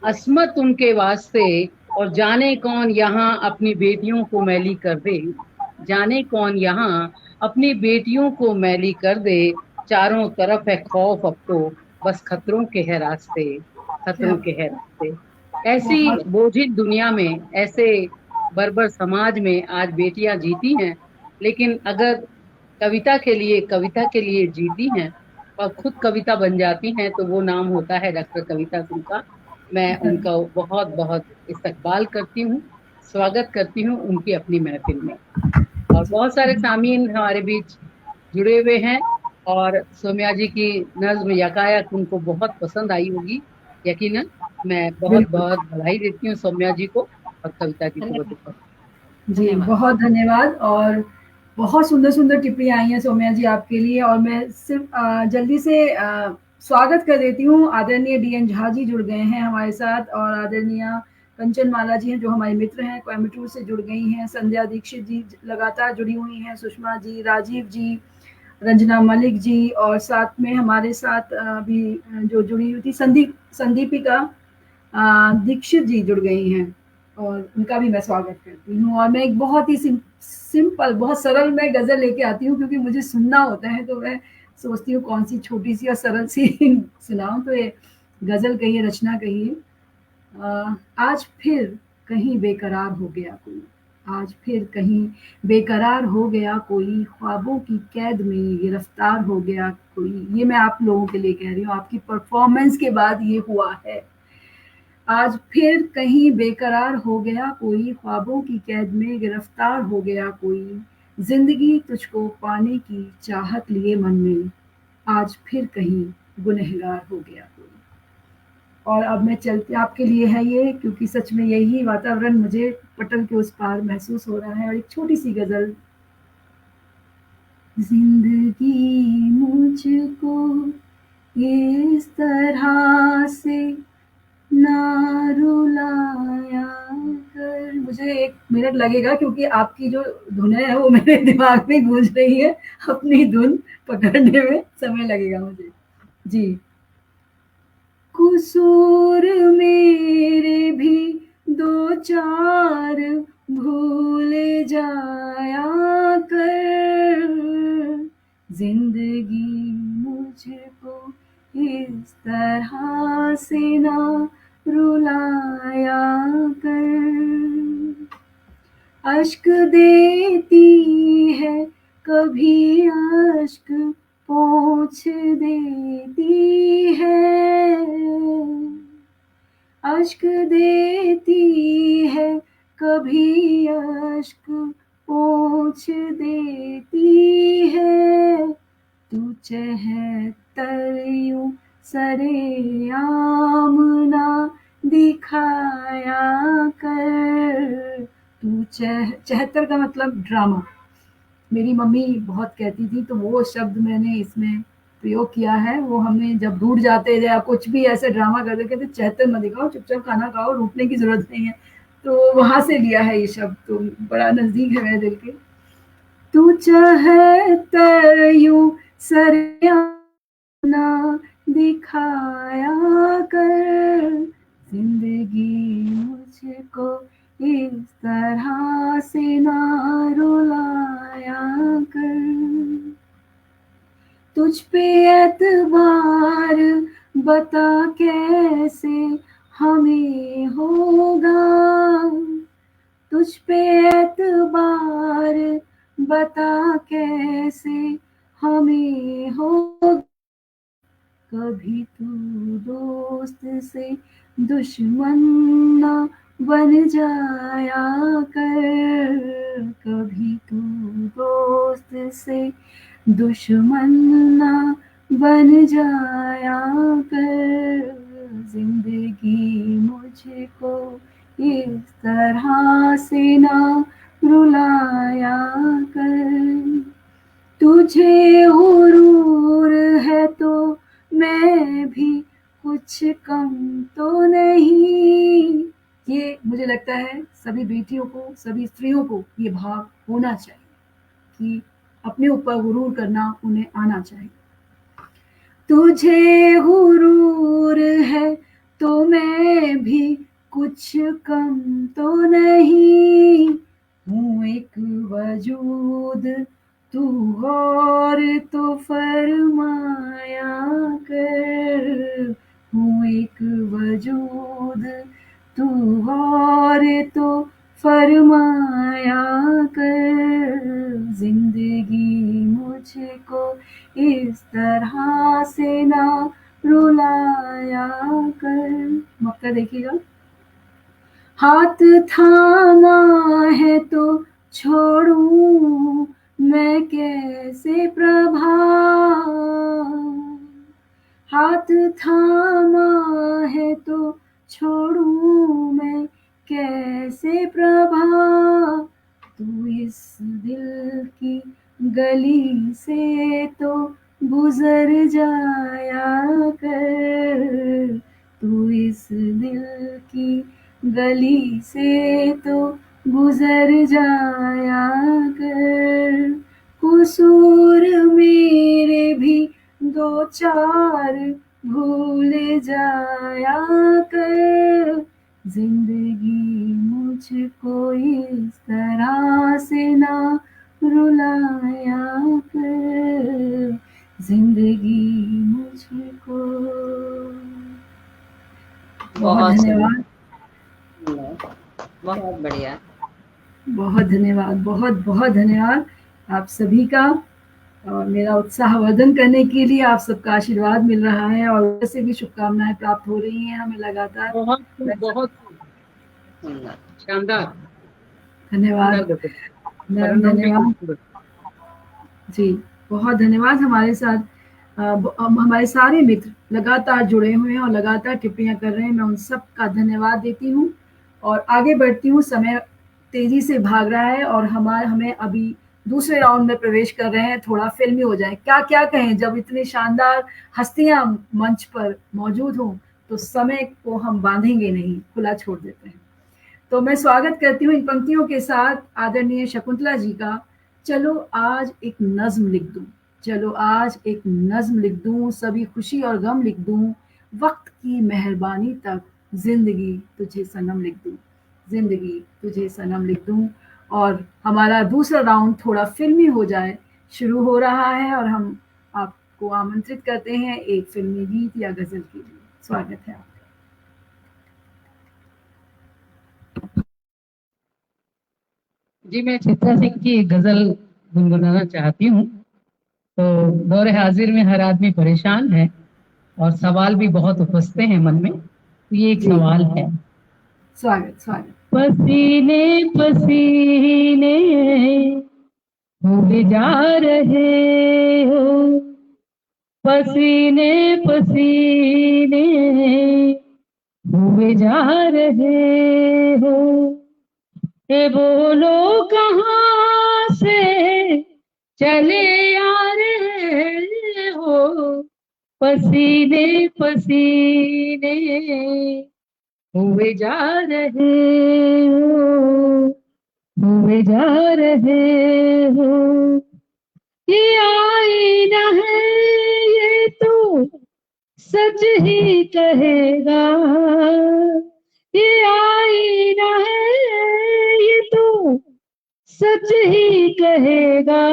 अस्मत उनके वास्ते, और जाने कौन यहाँ अपनी बेटियों को मैली कर दे, जाने कौन यहाँ अपनी बेटियों को मैली कर दे, चारों तरफ है खौफ अब तो बस खतरों के है रास्ते, खतरों के है रास्ते। ऐसी बोझिल दुनिया में, ऐसे बर्बर समाज में आज बेटियां जीती हैं, लेकिन अगर कविता के लिए जीती हैं और खुद कविता बन जाती हैं तो वो नाम होता है डॉक्टर कविता सिंह का। मैं उनका बहुत बहुत इस्तकबाल करती हूँ, स्वागत करती हूँ उनकी अपनी महफिल में। और बहुत सारे सामीन हमारे बीच जुड़े हुए हैं और सौम्या जी की नज्म यकायक उनको बहुत पसंद आई होगी यकीनन। मैं बहुत बहुत बधाई देती हूँ सौम्या जी को और कविता जी को। जी बहुत धन्यवाद। और बहुत सुंदर सुंदर टिप्पणियां आई हैं सौम्या जी आपके लिए। और मैं सिर्फ जल्दी से स्वागत कर देती हूँ। आदरणीय DN झा जी जुड़ गए हैं हमारे साथ, और आदरणीय कंचन माला जी हैं जो हमारे मित्र हैं, कोयम्बटूर से जुड़ गई हैं। संध्या दीक्षित जी लगातार जुड़ी हुई हैं, सुषमा जी, राजीव जी, रंजना मलिक जी, और साथ में हमारे साथ भी जो जुड़ी हुई थी संदीपिका दीक्षित जी जुड़ गई हैं, और उनका भी मैं स्वागत करती हूँ। और मैं एक बहुत ही सिंपल, बहुत सरल मैं गज़ल लेके आती हूँ, क्योंकि मुझे सुनना होता है तो मैं सोचती हूँ कौन सी छोटी सी और सरल सी सुनाऊँ। तो ये गज़ल कहिए, रचना कहिए। आज फिर कहीं बेकरार हो गया कोई, आज फिर कहीं बेकरार हो गया कोई, ख्वाबों की कैद में गिरफ्तार हो गया कोई। ये मैं आप लोगों के लिए कह रही हूँ, आपकी परफॉर्मेंस के बाद ये हुआ है। आज फिर कहीं बेकरार हो गया कोई, ख्वाबों की कैद में गिरफ्तार हो गया कोई, जिंदगी तुझको पाने की चाहत लिए मन में, आज फिर कहीं गुनहगार हो गया कोई। और अब मैं चलती आपके लिए है ये, क्योंकि सच में यही वातावरण मुझे पटल के उस पार महसूस हो रहा है। और एक छोटी सी गजल। जिंदगी मुझको इस तरह से ना रुलाया कर। मुझे 1 मिनट लगेगा, क्योंकि आपकी जो धुन है वो मेरे दिमाग में गूंज रही है। अपनी धुन पकड़ने में समय लगेगा मुझे। जी। कसूर मेरे भी 2-4 भूल जाया कर, जिंदगी मुझको इस तरह से ना रुलाया कर। अश्क देती है कभी अश्क पोंछ देती है, अश्क देती है कभी अश्क पोंछ देती है। तू 74 यूं सरेआम ना दिखाया कर। तू 74 का मतलब ड्रामा। मेरी मम्मी बहुत कहती थी, तो वो शब्द मैंने इसमें प्रयोग किया है। वो हमें जब दूर जाते थे या कुछ भी ऐसे ड्रामा करते, कहते 74 मत दिखाओ, चुपचाप खाना खाओ, रूठने की जरूरत नहीं है। तो वहां से लिया है ये शब्द, तो बड़ा नजदीक है मेरे दिल के। तू 74 यूं सरेआम ना दिखाया कर, जिंदगी मुझको इस तरह से ना रुलाया कर। तुझ पे एतबार बता कैसे हमें होगा, तुझ पे एतबार बता कैसे हमें होगा। कभी तू दोस्त से दुश्मन ना बन जाया कर, कभी तू दोस्त से दुश्मन ना बन जाया कर, जिंदगी मुझको इस तरह से ना रुलाया कर। तुझे हुरूर है तो मैं भी कुछ कम तो नहीं। ये मुझे लगता है सभी बेटियों को, सभी स्त्रियों को ये भाव होना चाहिए कि अपने ऊपर गुरूर करना उन्हें आना चाहिए। तुझे गुरूर है तो मैं भी कुछ कम तो नहीं, हूँ एक वजूद तू और तो फरमाया कर, हूँ एक वजूद तू और तो फरमाया कर, जिंदगी मुझको इस तरह से ना रुलाया कर। मक्का देखिएगा। हाथ थामा है तो छोड़ूं मैं कैसे प्रभा, हाथ थामा है तो छोड़ूं मैं कैसे प्रभा। तू इस दिल की गली से तो गुजर जाया कर, तू इस दिल की गली से तो गुजर जाया कर। कसूर मेरे भी 2-4 भूल जाया कर, जिंदगी मुझको इस तरह से ना रुलाया कर, जिंदगी मुझको। बहुत धन्यवाद। बहुत बढ़िया। बहुत धन्यवाद, बहुत बहुत धन्यवाद आप सभी का। और मेरा उत्साहवर्धन करने के लिए आप सबका आशीर्वाद मिल रहा है और वैसे भी शुभकामनाएं प्राप्त हो रही हैं हमें लगातार। बहुत बहुत सुंदर। शानदार, धन्यवाद शानदार गजल, मैम, तरन्नुम भी धन्यवाद खूबसूरत। जी। बहुत धन्यवाद हमारे साथ हमारे सारे मित्र लगातार जुड़े हुए हैं और लगातार टिप्पणियां कर रहे हैं। मैं उन सब का धन्यवाद देती हूँ और आगे बढ़ती हूँ। समय तेजी से भाग रहा है और हमें अभी दूसरे राउंड में प्रवेश कर रहे हैं। थोड़ा फिल्मी हो जाए, क्या क्या कहें, जब इतनी शानदार हस्तियां मंच पर मौजूद हों तो समय को हम बांधेंगे नहीं, खुला छोड़ देते हैं। तो मैं स्वागत करती हूँ इन पंक्तियों के साथ आदरणीय शकुंतला जी का। चलो आज एक नज्म लिख दूं, चलो आज एक नज्म लिख दूं, सभी खुशी और गम लिख दूं, वक्त की मेहरबानी तक जिंदगी तुझे सनम लिख दूं, जिंदगी तुझे सनम लिख दूं। और हमारा दूसरा राउंड थोड़ा फिल्मी हो जाए शुरू हो रहा है और हम आपको आमंत्रित करते हैं एक फिल्मी गीत या गजल के लिए। स्वागत है आपका। जी, मैं चित्रा सिंह की एक गजल गुनगुनाना चाहती हूँ। तो दौरे हाजिर में हर आदमी परेशान है और सवाल भी बहुत उपजते हैं मन में। तो ये एक जी। सवाल है। स्वागत स्वागत। पसीने पसीने हुए जा रहे हो, पसीने पसीने हुए जा रहे हो, ये बोलो कहाँ से चले आ रहे हो, पसीने पसीने हुए जा रहे हो, हुए जा रहे हो। ये आईना है ये तो सच ही कहेगा, ये आईना है ये तो सच ही कहेगा,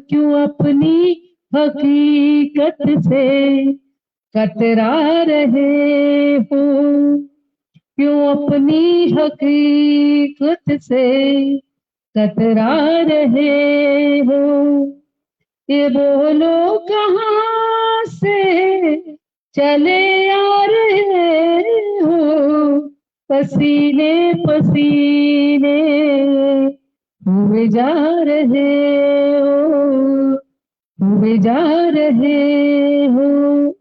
क्यों अपनी हकीकत से कतरा रहे हो, क्यों अपनी हकीकत से कतरा रहे हो, ये बोलो कहाँ से चले आ रहे हो, पसीने पसीने हुए जा रहे हो, हुए जा रहे हो।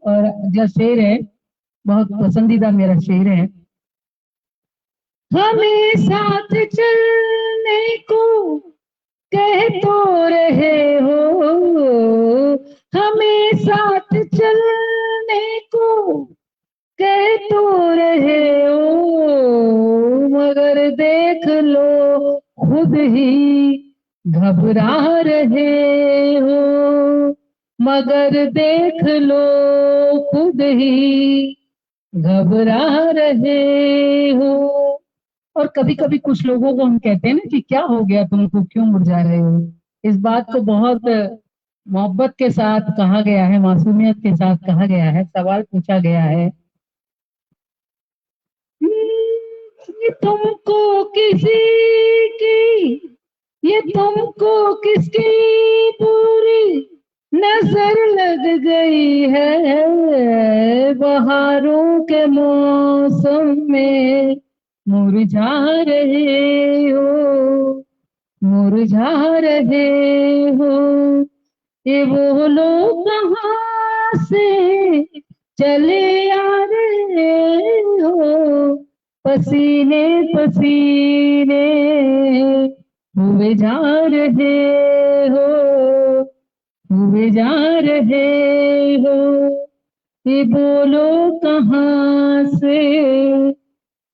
और जो शेर है बहुत पसंदीदा मेरा शेर है। हमें साथ चलने को कह तो रहे हो, हमें साथ चलने को कह तो रहे हो, मगर देख लो खुद ही घबरा रहे हो, मगर देख लो खुद ही घबरा रहे हो। और कभी कभी कुछ लोगों को हम कहते हैं ना कि क्या हो गया तुमको, क्यों मुरझा रहे हो। इस बात को बहुत मोहब्बत के साथ कहा गया है, मासूमियत के साथ कहा गया है, सवाल पूछा गया है। ये तुमको किसी की, ये तुमको किसकी पूरी नजर लग गई है, बहारों के मौसम में मुरझा रहे हो, मुरझा रहे हो, ये वो लोग कहाँ से चले आ रहे हो, पसीने पसीने हुए जा रहे हो, हुए जा रहे हो, ये बोलो कहाँ से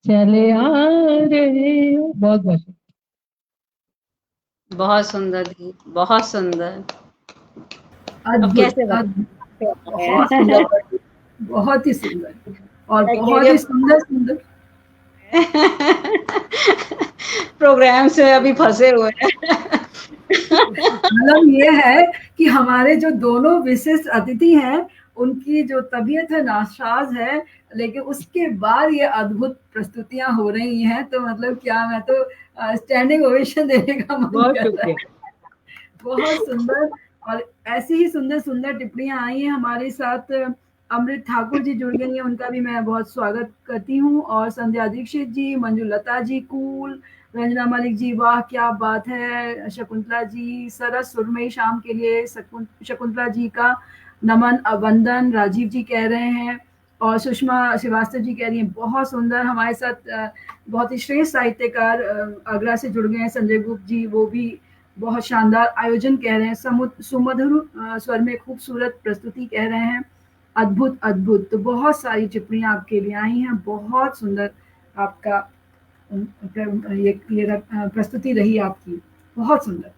चले आ रहे हो। बहुत बहुत बहुत सुंदर गीत, बहुत सुंदर। अब अद्भुत कैसे बहुत सुंदर, बहुत ही सुंदर और बहुत ही सुंदर सुंदर प्रोग्राम से अभी फंसे हुए हैं। मतलब ये है कि हमारे जो दोनों विशिष्ट अतिथि हैं उनकी जो तबीयत है नासाज है, लेकिन उसके बाद ये अद्भुत प्रस्तुतियां हो रही हैं, तो मतलब क्या, मैं तो स्टैंडिंग ओवेशन देने का मन कर रहा है। बहुत सुंदर। और ऐसी ही सुंदर सुंदर टिप्पणियां आई हैं। हमारे साथ अमृत ठाकुर जी जुड़ गई हैं, उनका भी मैं बहुत स्वागत करती हूँ। और संध्या दीक्षित जी, मंजुलता जी कूल, रंजना मलिक जी वाह क्या बात है, शकुंतला जी सरस सुरमई शाम के लिए शकुंतला जी का नमन अवंदन, राजीव जी कह रहे हैं। और सुषमा श्रीवास्तव जी कह रही हैं बहुत सुंदर। हमारे साथ बहुत ही श्रेष्ठ साहित्यकार आगरा से जुड़ गए हैं संजय गुप्त जी, वो भी बहुत शानदार आयोजन कह रहे हैं। सुमधुर स्वर में खूबसूरत प्रस्तुति कह रहे हैं, अद्भुत अद्भुत। तो बहुत सारी टिप्पणियां आपके लिए आई हैं, बहुत सुंदर आपका ये प्रस्तुति रही आपकी, बहुत सुंदर।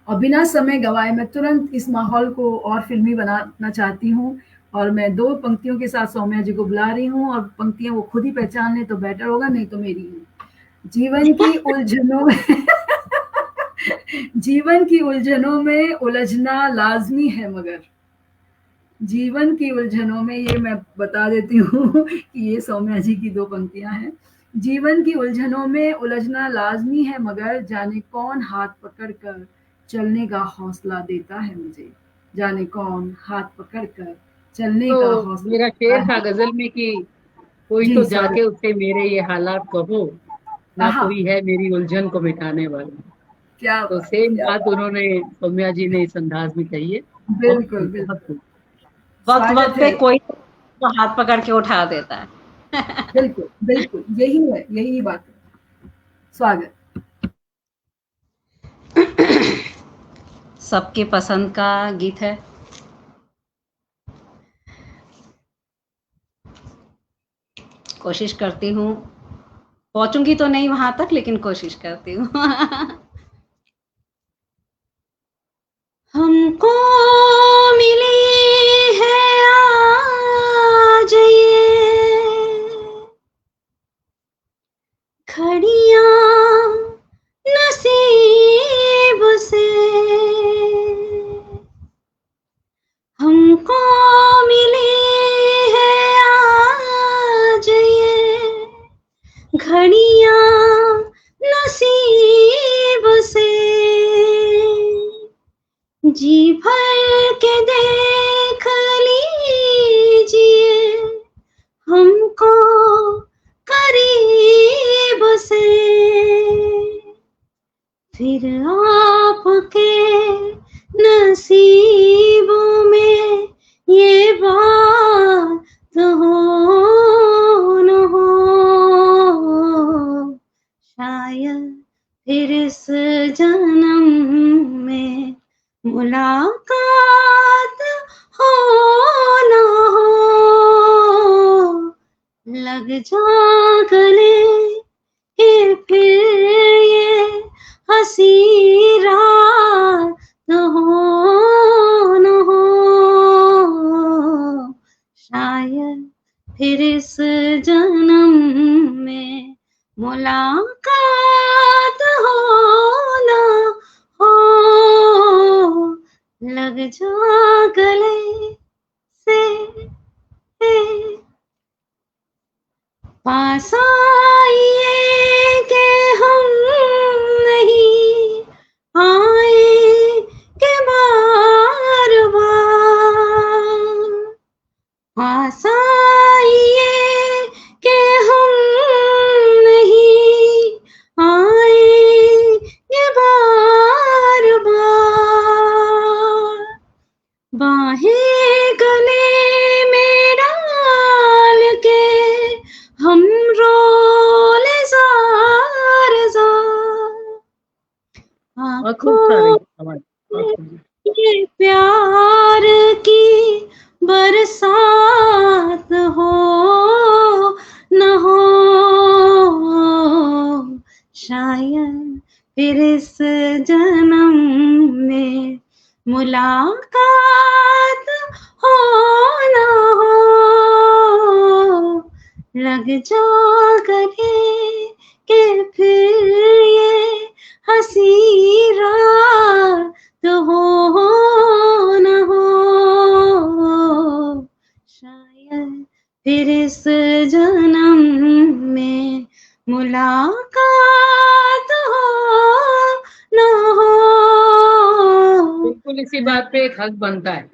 और बिना समय गवाए मैं तुरंत इस माहौल को और फिल्मी बनाना चाहती हूँ। और मैं 2 पंक्तियों के साथ सौम्या जी को बुला रही हूँ, और पंक्तियां वो खुद ही पहचान ले तो बेटर होगा, नहीं तो मेरी ही। जीवन की उलझनों में जीवन की उलझनों में उलझना लाजमी है, मगर जीवन की उलझनों में, ये मैं बता देती हूँ कि ये सौम्या जी की 2 पंक्तियां हैं। जीवन की उलझनों में उलझना लाजमी है, मगर जाने कौन हाथ पकड़ कर चलने का हौसला देता है मुझे, जाने कौन हाथ पकड़ कर चलने का तो हौसला मेरा देता शेर था है। गजल में कि कोई जी तो सॉरी। जाके उससे मेरे ये हालात कहो, ना हाँ, कोई है मेरी उलझन को मिटाने वाला। क्या तो बात, सेम क्या बात बात। उन्होंने, सौम्या जी ने इस अंदाज में कही है। बहुत बिल्कुल खूब, बहुत बिल्कुल। खूब। वक्त स्वागत वक्त है। पे कोई तो हाथ पकड़ के उठा देता है। बिल्कुल बिल्कुल, यही है, यही बात है। स्वागत। सबके पसंद का गीत है। कोशिश करती हूँ, पहुंचूंगी तो नहीं वहां तक, लेकिन कोशिश करती हूँ। हमको मिली है आज ये घड़ियां नसीब से, हमको मिली है आज ये घड़ियां नसीब से, जी भर के देख लीजिए हमको करीब से, फिर आपके नसीबों में ये बात हो न हो, शायद फिर इस जन्म में मुलाकात हो न हो, लग जा गले के फिर ये हंसी रात हो न हो, शायद फिर इस जन्म में मुलाकात हो न हो, लग जा गले से पास आइए कि हम नहीं आए के बार बार, पास आइए कि हम नहीं आए के बार बार, बाहें गले में डाल के हम रोले जार जार, और खूब सारी आवाज, बहुत सुंदर। ये प्यार की बरसात हो न हो, शायद फिर इस जन्म में मुलाकात हो न हो, लग जा गले के फिर ये हंसी रात हो न हो, शायद फिर इस जन्म में मुलाकात हो न हो, बिल्कुल इसी बात पे एक हक बनता है।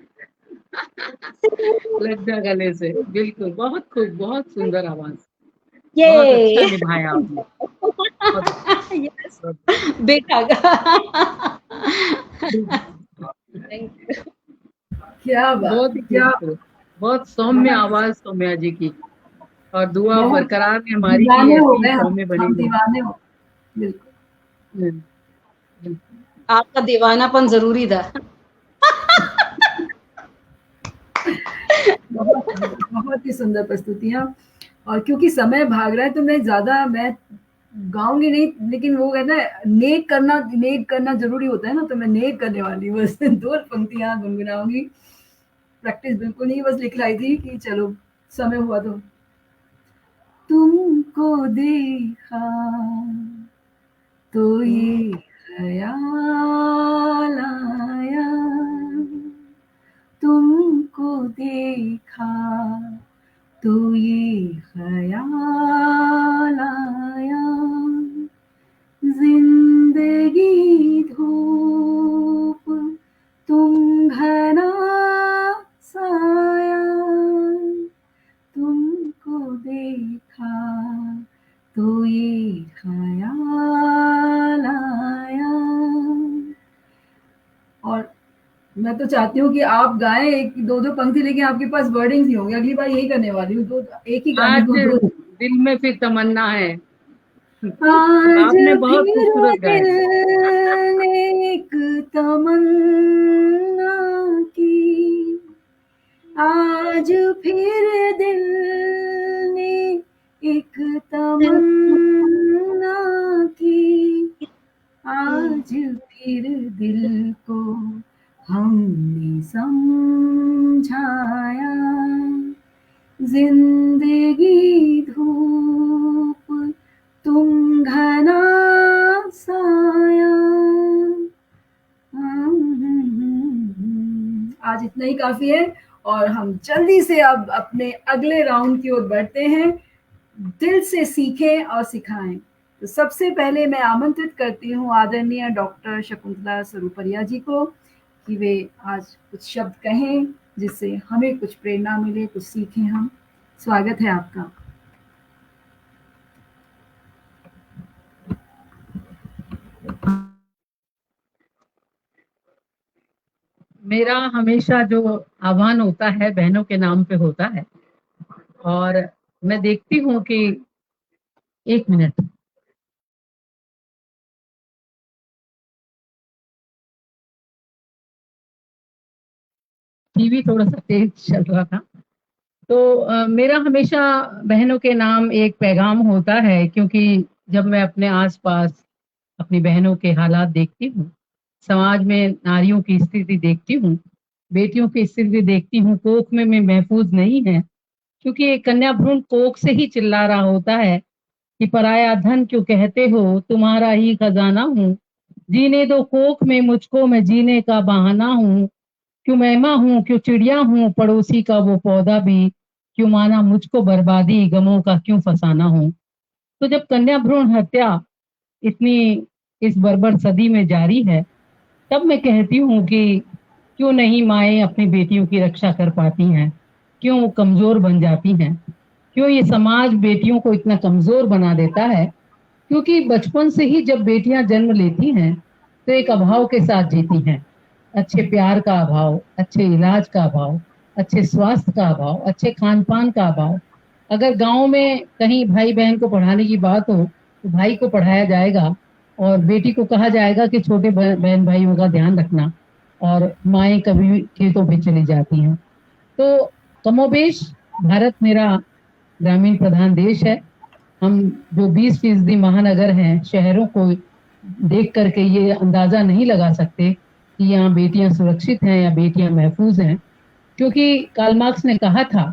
लग जा गले से। बिल्कुल, बहुत खूब, बहुत सुंदर आवाज, बहुत अच्छा ये निभाया आपने। बहुत यस बहुत बेटा बिल्कुल। Thank you. क्या बात बहुत ही है, क्या खूबसूरत, बहुत सौम्य बहुत आवाज सौम्या जी की। और दुआ बहुत बरकरार है हमारी कि दीवाने हो ऐसी ही गए सौम्य बनी हम रहे। दीवाने हो बिल्कुल। हम्म, हम्म। आपका दीवानापन जरूरी था। बहुत ही सुंदर प्रस्तुतियाँ। और क्योंकि समय भाग रहा है तो मैं गाऊंगी नहीं, लेकिन वो कहना है नेक करना जरूरी होता है ना, तो मैं नेक करने वाली हूँ बस 2 पंक्तियाँ गुनगुनाऊंगी। प्रैक्टिस बिल्कुल नहीं, बस लिख लाई थी कि चलो समय हुआ तो। तुमको देखा तो ये ख्याल आया, तुमको देखा तो ये ख्याल आया, जिंदगी धूप तुम घना साया, तुमको देखा तो ये ख्याल आया। और मैं तो चाहती हूँ कि आप गाएं एक दो दो पंक्ति, लेकिन आपके पास वर्डिंग्स नहीं होंगे। अगली बार यही करने वाली हूँ, दो एक ही गाने आज को दो। दिल में फिर तमन्ना है। आज आपने बहुत फिर खूबसूरत गाया। दिल ने एक तमन्ना की, आज फिर दिल ने एक तमन्ना की, आज फिर दिल को हमने समझाया, जिंदगी धूप तुम घना साया। आज इतना ही काफी है, और हम जल्दी से अब अपने अगले राउंड की ओर बढ़ते हैं। दिल से सीखें और सिखाएं। तो सबसे पहले मैं आमंत्रित करती हूँ आदरणीय डॉक्टर शकुंतला स्वरूपरिया जी को कि वे आज कुछ शब्द कहें, जिससे हमें कुछ प्रेरणा मिले, कुछ सीखें हम। स्वागत है आपका। मेरा हमेशा जो आह्वान होता है बहनों के नाम पे होता है। और मैं देखती हूँ कि 1 मिनट, टीवी थोड़ा सा तेज चल रहा था। तो मेरा हमेशा बहनों के नाम एक पैगाम होता है, क्योंकि जब मैं अपने आसपास अपनी बहनों के हालात देखती हूँ, समाज में नारियों की स्थिति देखती हूँ, बेटियों की स्थिति देखती हूँ, कोख में महफूज नहीं है, क्योंकि एक कन्या भ्रूण कोख से ही चिल्ला रहा होता है कि पराया धन क्यों कहते हो, तुम्हारा ही खजाना हूँ, जीने दो कोख में मुझको, मैं जीने का बहाना हूँ, क्यों महिमा हूँ, क्यों चिड़िया हूँ, पड़ोसी का वो पौधा भी, क्यों माना मुझको बर्बादी, गमों का क्यों फसाना हूँ। तो जब कन्या भ्रूण हत्या इतनी इस बर्बर सदी में जारी है, तब मैं कहती हूँ कि क्यों नहीं माएँ अपनी बेटियों की रक्षा कर पाती हैं, क्यों वो कमजोर बन जाती हैं, क्यों ये समाज बेटियों को इतना कमजोर बना देता है। क्योंकि बचपन से ही जब बेटियां जन्म लेती हैं तो एक अभाव के साथ जीती हैं, अच्छे प्यार का अभाव, अच्छे इलाज का अभाव, अच्छे स्वास्थ्य का अभाव, अच्छे खान पान का अभाव। अगर गांव में कहीं भाई बहन को पढ़ाने की बात हो तो भाई को पढ़ाया जाएगा और बेटी को कहा जाएगा कि छोटे बहन भाइयों का ध्यान रखना, और माएँ कभी खेतों पे चली जाती हैं। तो कमोबेश भारत मेरा ग्रामीण प्रधान देश है। हम जो 20% महानगर हैं, शहरों को देख करके ये अंदाजा नहीं लगा सकते कि यहाँ बेटियां सुरक्षित हैं या बेटियां महफूज हैं, क्योंकि कार्ल मार्क्स ने कहा था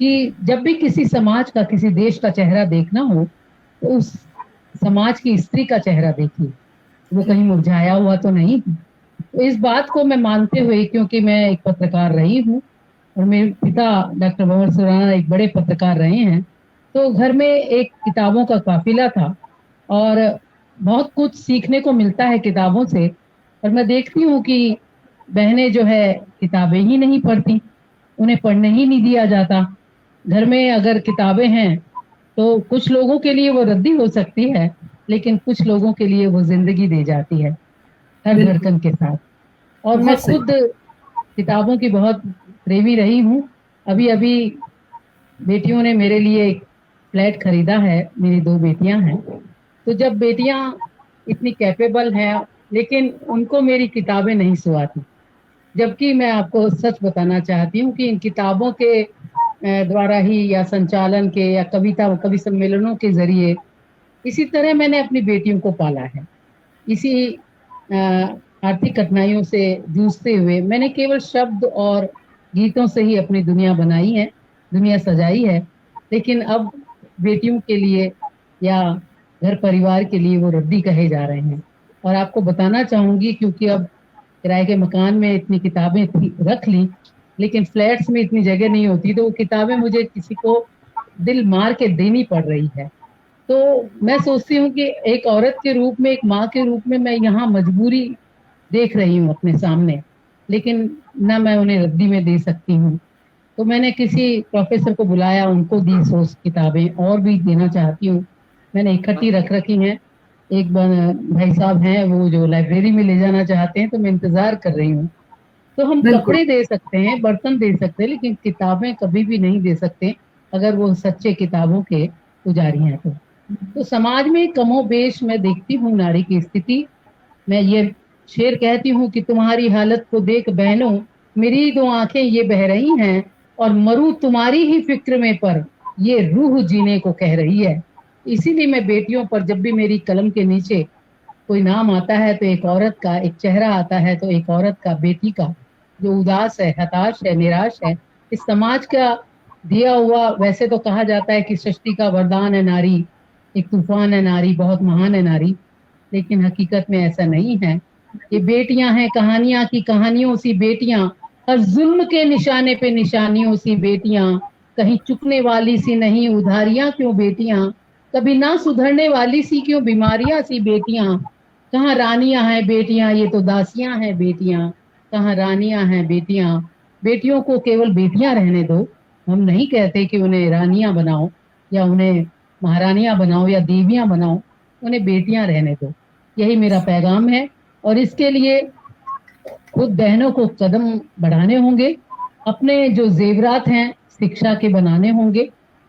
कि जब भी किसी समाज का, किसी देश का चेहरा देखना हो तो उस समाज की स्त्री का चेहरा देखिए, वो कहीं मुरझाया हुआ तो नहीं। तो इस बात को मैं मानते हुए, क्योंकि मैं एक पत्रकार रही हूँ और मेरे पिता डॉक्टर भंवर सुराणा एक बड़े पत्रकार रहे हैं, तो घर में एक किताबों का काफिला था और बहुत कुछ सीखने को मिलता है किताबों से। और मैं देखती हूँ कि बहनें जो है किताबें ही नहीं पढ़ती, उन्हें पढ़ने ही नहीं दिया जाता। घर में अगर किताबें हैं तो कुछ लोगों के लिए वो रद्दी हो सकती है, लेकिन कुछ लोगों के लिए वो जिंदगी दे जाती है हर बिल्कुल। धड़कन के साथ। और मैं बहुत सही। खुद किताबों की बहुत प्रेमी रही हूँ। अभी अभी बेटियों ने मेरे लिए एक फ्लैट खरीदा है, मेरी 2 बेटियां हैं। तो जब बेटियां इतनी कैपेबल हैं, लेकिन उनको मेरी किताबें नहीं सुहाती। जबकि मैं आपको सच बताना चाहती हूँ कि इन किताबों के द्वारा ही या संचालन के या कवि सम्मेलनों के जरिए इसी तरह मैंने अपनी बेटियों को पाला है। इसी आर्थिक कठिनाइयों से जूझते हुए मैंने केवल शब्द और गीतों से ही अपनी दुनिया बनाई है, दुनिया सजाई है। लेकिन अब बेटियों के लिए या घर परिवार के लिए वो रद्दी कहे जा रहे हैं। और आपको बताना चाहूंगी, क्योंकि अब किराए के मकान में इतनी किताबें रख ली, लेकिन फ्लैट्स में इतनी जगह नहीं होती, तो वो किताबें मुझे किसी को दिल मार के देनी पड़ रही है। तो मैं सोचती हूँ कि एक औरत के रूप में, एक माँ के रूप में मैं यहाँ मजबूरी देख रही हूँ अपने सामने, लेकिन ना मैं उन्हें रद्दी में दे सकती हूँ। तो मैंने किसी प्रोफेसर को बुलाया, उनको दी 100 किताबें, और भी देना चाहती हूँ। मैंने इकट्ठी रख रखी हैं। एक भाई साहब हैं वो जो लाइब्रेरी में ले जाना चाहते हैं, तो मैं इंतजार कर रही हूँ। तो हम बिल्कुल। कपड़े दे सकते हैं, बर्तन दे सकते हैं, लेकिन किताबें कभी भी नहीं दे सकते अगर वो सच्चे किताबों के पुजारी हैं। तो समाज में कमोबेश मैं देखती हूँ नारी की स्थिति। मैं ये शेर कहती हूँ कि तुम्हारी हालत को देख बहनों, मेरी 2 आंखें ये बह रही हैं, और मरूं तुम्हारी ही फिक्र में, पर ये रूह जीने को कह रही है। इसीलिए मैं बेटियों पर जब भी मेरी कलम के नीचे कोई नाम आता है तो एक औरत का, एक चेहरा आता है तो एक औरत का, बेटी का, जो उदास है, हताश है, निराश है। इस समाज का दिया हुआ, वैसे तो कहा जाता है कि सृष्टि का वरदान है नारी, एक तूफान है नारी, बहुत महान है नारी, लेकिन हकीकत में ऐसा नहीं है। ये बेटियां हैं कहानियां की कहानियों सी बेटियां, हर जुल्म के निशाने पे निशानियों सी बेटियां, कहीं चुकने वाली सी नहीं उधारियां क्यों बेटियां, कभी ना सुधरने वाली सी क्यों बीमारियां सी बेटियां, कहाँ रानियां हैं बेटियां, ये तो दासियां हैं बेटियां, कहाँ रानियां हैं बेटियां। बेटियों को केवल बेटियां रहने दो। हम नहीं कहते कि उन्हें रानियां बनाओ या उन्हें महारानियां बनाओ या देवियां बनाओ, उन्हें बेटियां रहने दो। यही मेरा पैगाम है। और इसके लिए खुद बहनों को कदम बढ़ाने होंगे, अपने जो जेवरात हैं शिक्षा के बनाने होंगे,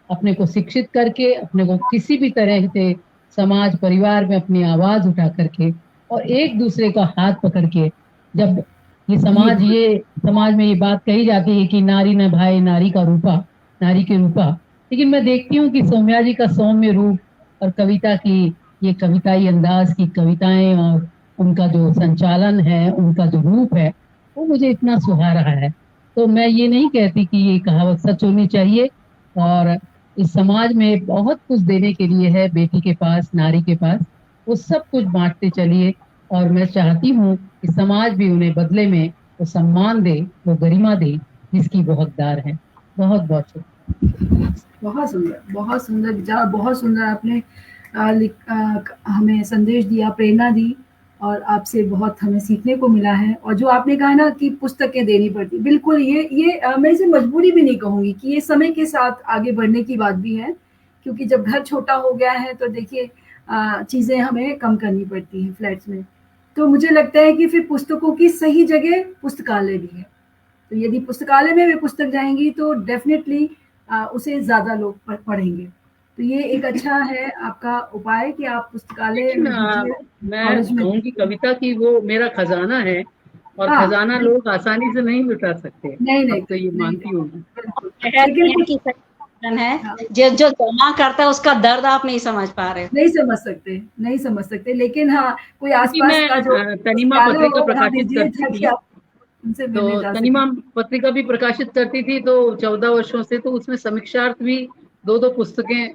अपने को शिक्षित करके, अपने को किसी भी तरह से समाज परिवार में अपनी आवाज उठा करके, और एक दूसरे का हाथ पकड़ के, जब ये समाज में ये बात कही जाती है कि नारी न भाई नारी का रूपा, नारी के रूपा, लेकिन मैं देखती हूँ कि सौम्या जी का सौम्य रूप और कविता की ये कविताई अंदाज की कविताएं और उनका जो संचालन है, उनका जो रूप है, वो मुझे इतना सुहा रहा है। तो मैं ये नहीं कहती कि ये कहावत सच होनी चाहिए, और इस समाज में बहुत कुछ देने के लिए है बेटी के पास, नारी के पास, वो सब कुछ बांटते चलिए। और मैं चाहती हूँ कि समाज भी उन्हें बदले में वो सम्मान दे, वो गरिमा दे जिसकी वो हकदार है। बहुत बहुत शुक्रिया। बहुत सुंदर विचार, बहुत सुंदर आपने हमें संदेश दिया, प्रेरणा दी, और आपसे बहुत हमें सीखने को मिला है। और जो आपने कहा ना कि पुस्तकें देनी पड़ती, बिल्कुल ये मैं इसे मजबूरी भी नहीं कहूँगी, कि ये समय के साथ आगे बढ़ने की बात भी है, क्योंकि जब घर छोटा हो गया है तो देखिए चीज़ें हमें कम करनी पड़ती हैं फ्लैट्स में। तो मुझे लगता है कि फिर पुस्तकों की सही जगह पुस्तकालय भी है। तो यदि पुस्तकालय में भी पुस्तक जाएंगी तो डेफिनेटली उसे ज़्यादा लोग पढ़ेंगे। तो ये एक अच्छा है आपका उपाय कि आप पुस्तकालय में मैं कहूँगी कविता की वो मेरा खजाना है, और खजाना लोग आसानी से नहीं लुटा सकते। नहीं तो ये मानती हूँ है जो जमा करता है उसका दर्द आप नहीं समझ पा रहे, नहीं समझ सकते। लेकिन हाँ, कोई आसपास का जो तनीमा पत्रिका प्रकाशित करती थी, तो तनीमा पत्रिका भी प्रकाशित करती थी, तो 14 वर्षों से, तो उसमें समीक्षार्थ भी 2-2 पुस्तकें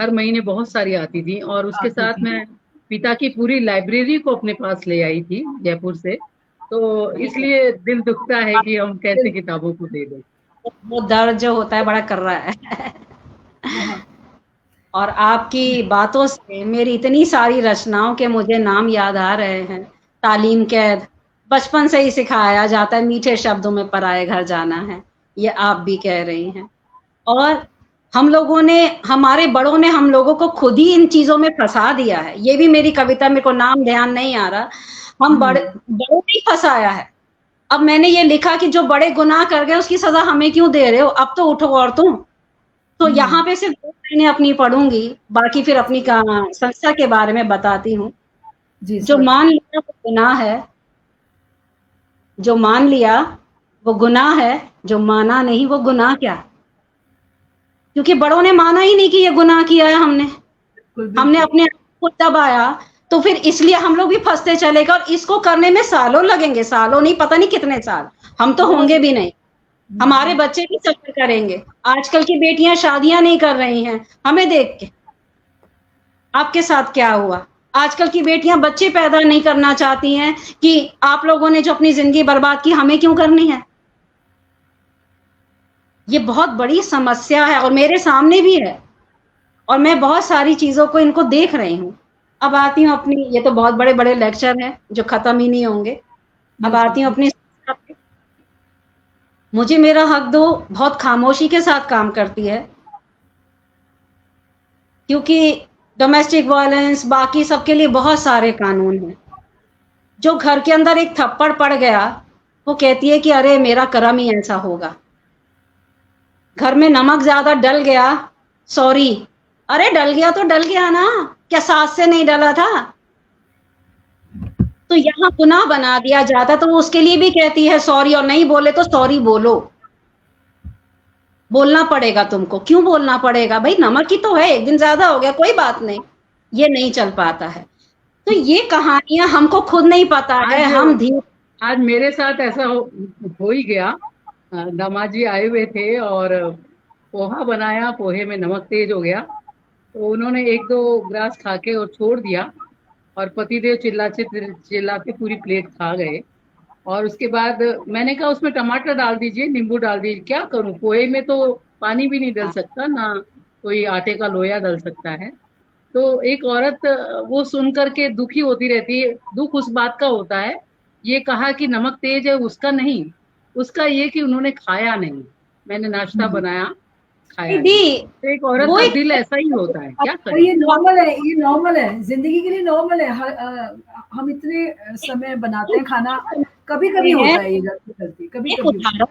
हर महीने बहुत सारी आती थी। और उसके साथ मैं पिता की पूरी लाइब्रेरी को अपने पास ले आई थी जयपुर से। तो इसलिए दिल दुखता है कि हम कैसे किताबों को दे दें। वो दर्द जो होता है बड़ा कर रहा है। और आपकी बातों से मेरी इतनी सारी रचनाओं के मुझे नाम याद आ रहे हैं। तालीम कैद, बचपन से ही सिखाया जाता है, मीठे शब्दों में पराए घर जाना है, ये आप भी कह रही हैं। और हम लोगों ने, हमारे बड़ों ने हम लोगों को खुद ही इन चीजों में फंसा दिया है। ये भी मेरी कविता, मेरे को नाम ध्यान नहीं आ रहा, हम बड़ों ने ही फंसाया है। अब मैंने ये लिखा कि जो बड़े गुनाह कर गए उसकी सजा हमें क्यों दे रहे हो, अब तो उठो और तुम। तो यहाँ पे सिर्फ 2 लाइनें अपनी पढ़ूंगी, बाकी फिर अपनी संस्था के बारे में बताती हूँ। जो मान लिया वो गुनाह है, जो मान लिया वो गुनाह है, जो माना नहीं वो गुनाह क्या। क्योंकि बड़ों ने माना ही नहीं कि ये गुनाह किया है हमने अपने आप को दबाया, तो फिर इसलिए हम लोग भी फंसते चले गए। और इसको करने में सालों लगेंगे, सालों नहीं, पता नहीं कितने साल, हम तो होंगे भी नहीं, हमारे बच्चे भी सफर करेंगे। आजकल की बेटियां शादियां नहीं कर रही हैं, हमें देख के। आपके साथ क्या हुआ? आजकल की बेटियां बच्चे पैदा नहीं करना चाहती हैं कि आप लोगों ने जो अपनी जिंदगी बर्बाद की, हमें क्यों करनी है। ये बहुत बड़ी समस्या है और मेरे सामने भी है, और मैं बहुत सारी चीजों को इनको देख रही हूँ। अब आती हूँ अपनी, ये तो बहुत बड़े बड़े लेक्चर हैं जो खत्म ही नहीं होंगे। अब आती हूँ अपनी, मुझे मेरा हक दो बहुत खामोशी के साथ काम करती है, क्योंकि डोमेस्टिक वायलेंस, बाकी सबके लिए बहुत सारे कानून हैं। जो घर के अंदर एक थप्पड़ पड़ गया, वो कहती है कि अरे मेरा कर्म ही ऐसा होगा। घर में नमक ज्यादा डल गया, सॉरी, अरे डल गया तो डल गया ना, क्या सास से नहीं डला था। तो यहाँ गुनाह बना दिया जाता, तो उसके लिए भी कहती है सॉरी, और नहीं बोले तो सॉरी बोलो, बोलना पड़ेगा तुमको। क्यों बोलना पड़ेगा भाई, नमक ही तो है, एक दिन ज्यादा हो गया, कोई बात नहीं। ये नहीं चल पाता है। तो ये कहानियां हमको खुद नहीं पता है, हम आज मेरे साथ ऐसा हो ही गया। दामाद जी आए हुए थे और पोहा बनाया, पोहे में नमक तेज हो गया, तो उन्होंने 1-2 ग्रास खा के और छोड़ दिया, और पतिदेव चिल्लाते पूरी प्लेट खा गए। और उसके बाद मैंने कहा उसमें टमाटर डाल दीजिए, नींबू डाल दीजिए, क्या करूं, पोहे में तो पानी भी नहीं डल सकता, ना कोई आटे का लोया डल सकता है। तो एक औरत वो सुन करके दुखी होती रहती है। दुख उस बात का होता है, ये कहा कि नमक तेज है, उसका नहीं, उसका ये कि उन्होंने खाया नहीं। मैंने नाश्ता बनाया, खाया नहीं। तो एक औरत का दिल ऐसा ही होता है, क्या करें। ये नॉर्मल है, ये नॉर्मल है, जिंदगी के लिए नॉर्मल है। हम इतने समय बनाते हैं खाना, कभी कभी होता है ये गलती, कभी कभी।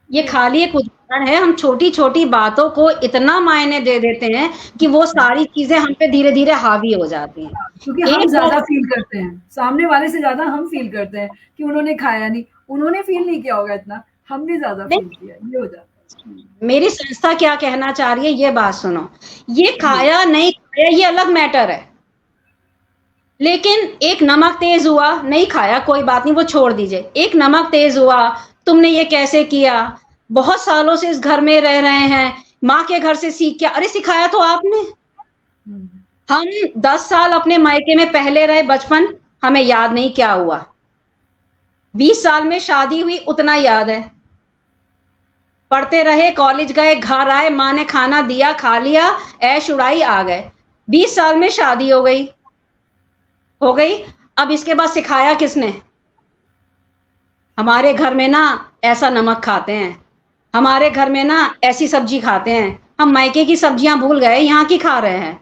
ये खाली एक उदाहरण है, हम छोटी छोटी बातों को इतना मायने दे देते हैं कि वो सारी चीजें हम पे धीरे धीरे हावी हो जाती हैं। क्योंकि हम ज्यादा फील करते हैं, सामने वाले से ज्यादा हम फील करते हैं कि उन्होंने खाया नहीं, उन्होंने फील नहीं किया होगा इतना, हमने ज्यादा फील किया, ये हो जाता है। मेरी संस्था क्या कहना चाह रही है, ये बात सुनो। ये खाया नहीं खाया ये अलग मैटर है, लेकिन एक नमक तेज हुआ, नहीं खाया कोई बात नहीं, वो छोड़ दीजिए। एक नमक तेज हुआ, तुमने ये कैसे किया, बहुत सालों से इस घर में रह रहे हैं, माँ के घर से सीख के, अरे सिखाया तो आपने। हम 10 साल अपने मायके में पहले रहे, बचपन हमें याद नहीं क्या हुआ, 20 साल में शादी हुई, उतना याद है। पढ़ते रहे, कॉलेज गए, घर आए, माँ ने खाना दिया, खा लिया, ऐश उड़ाई, आ गए। 20 साल में शादी हो गई। अब इसके बाद सिखाया किसने? हमारे घर में ना ऐसा नमक खाते हैं, हमारे घर में ना ऐसी सब्जी खाते हैं, हम मायके की सब्जियां भूल गए, यहाँ की खा रहे हैं।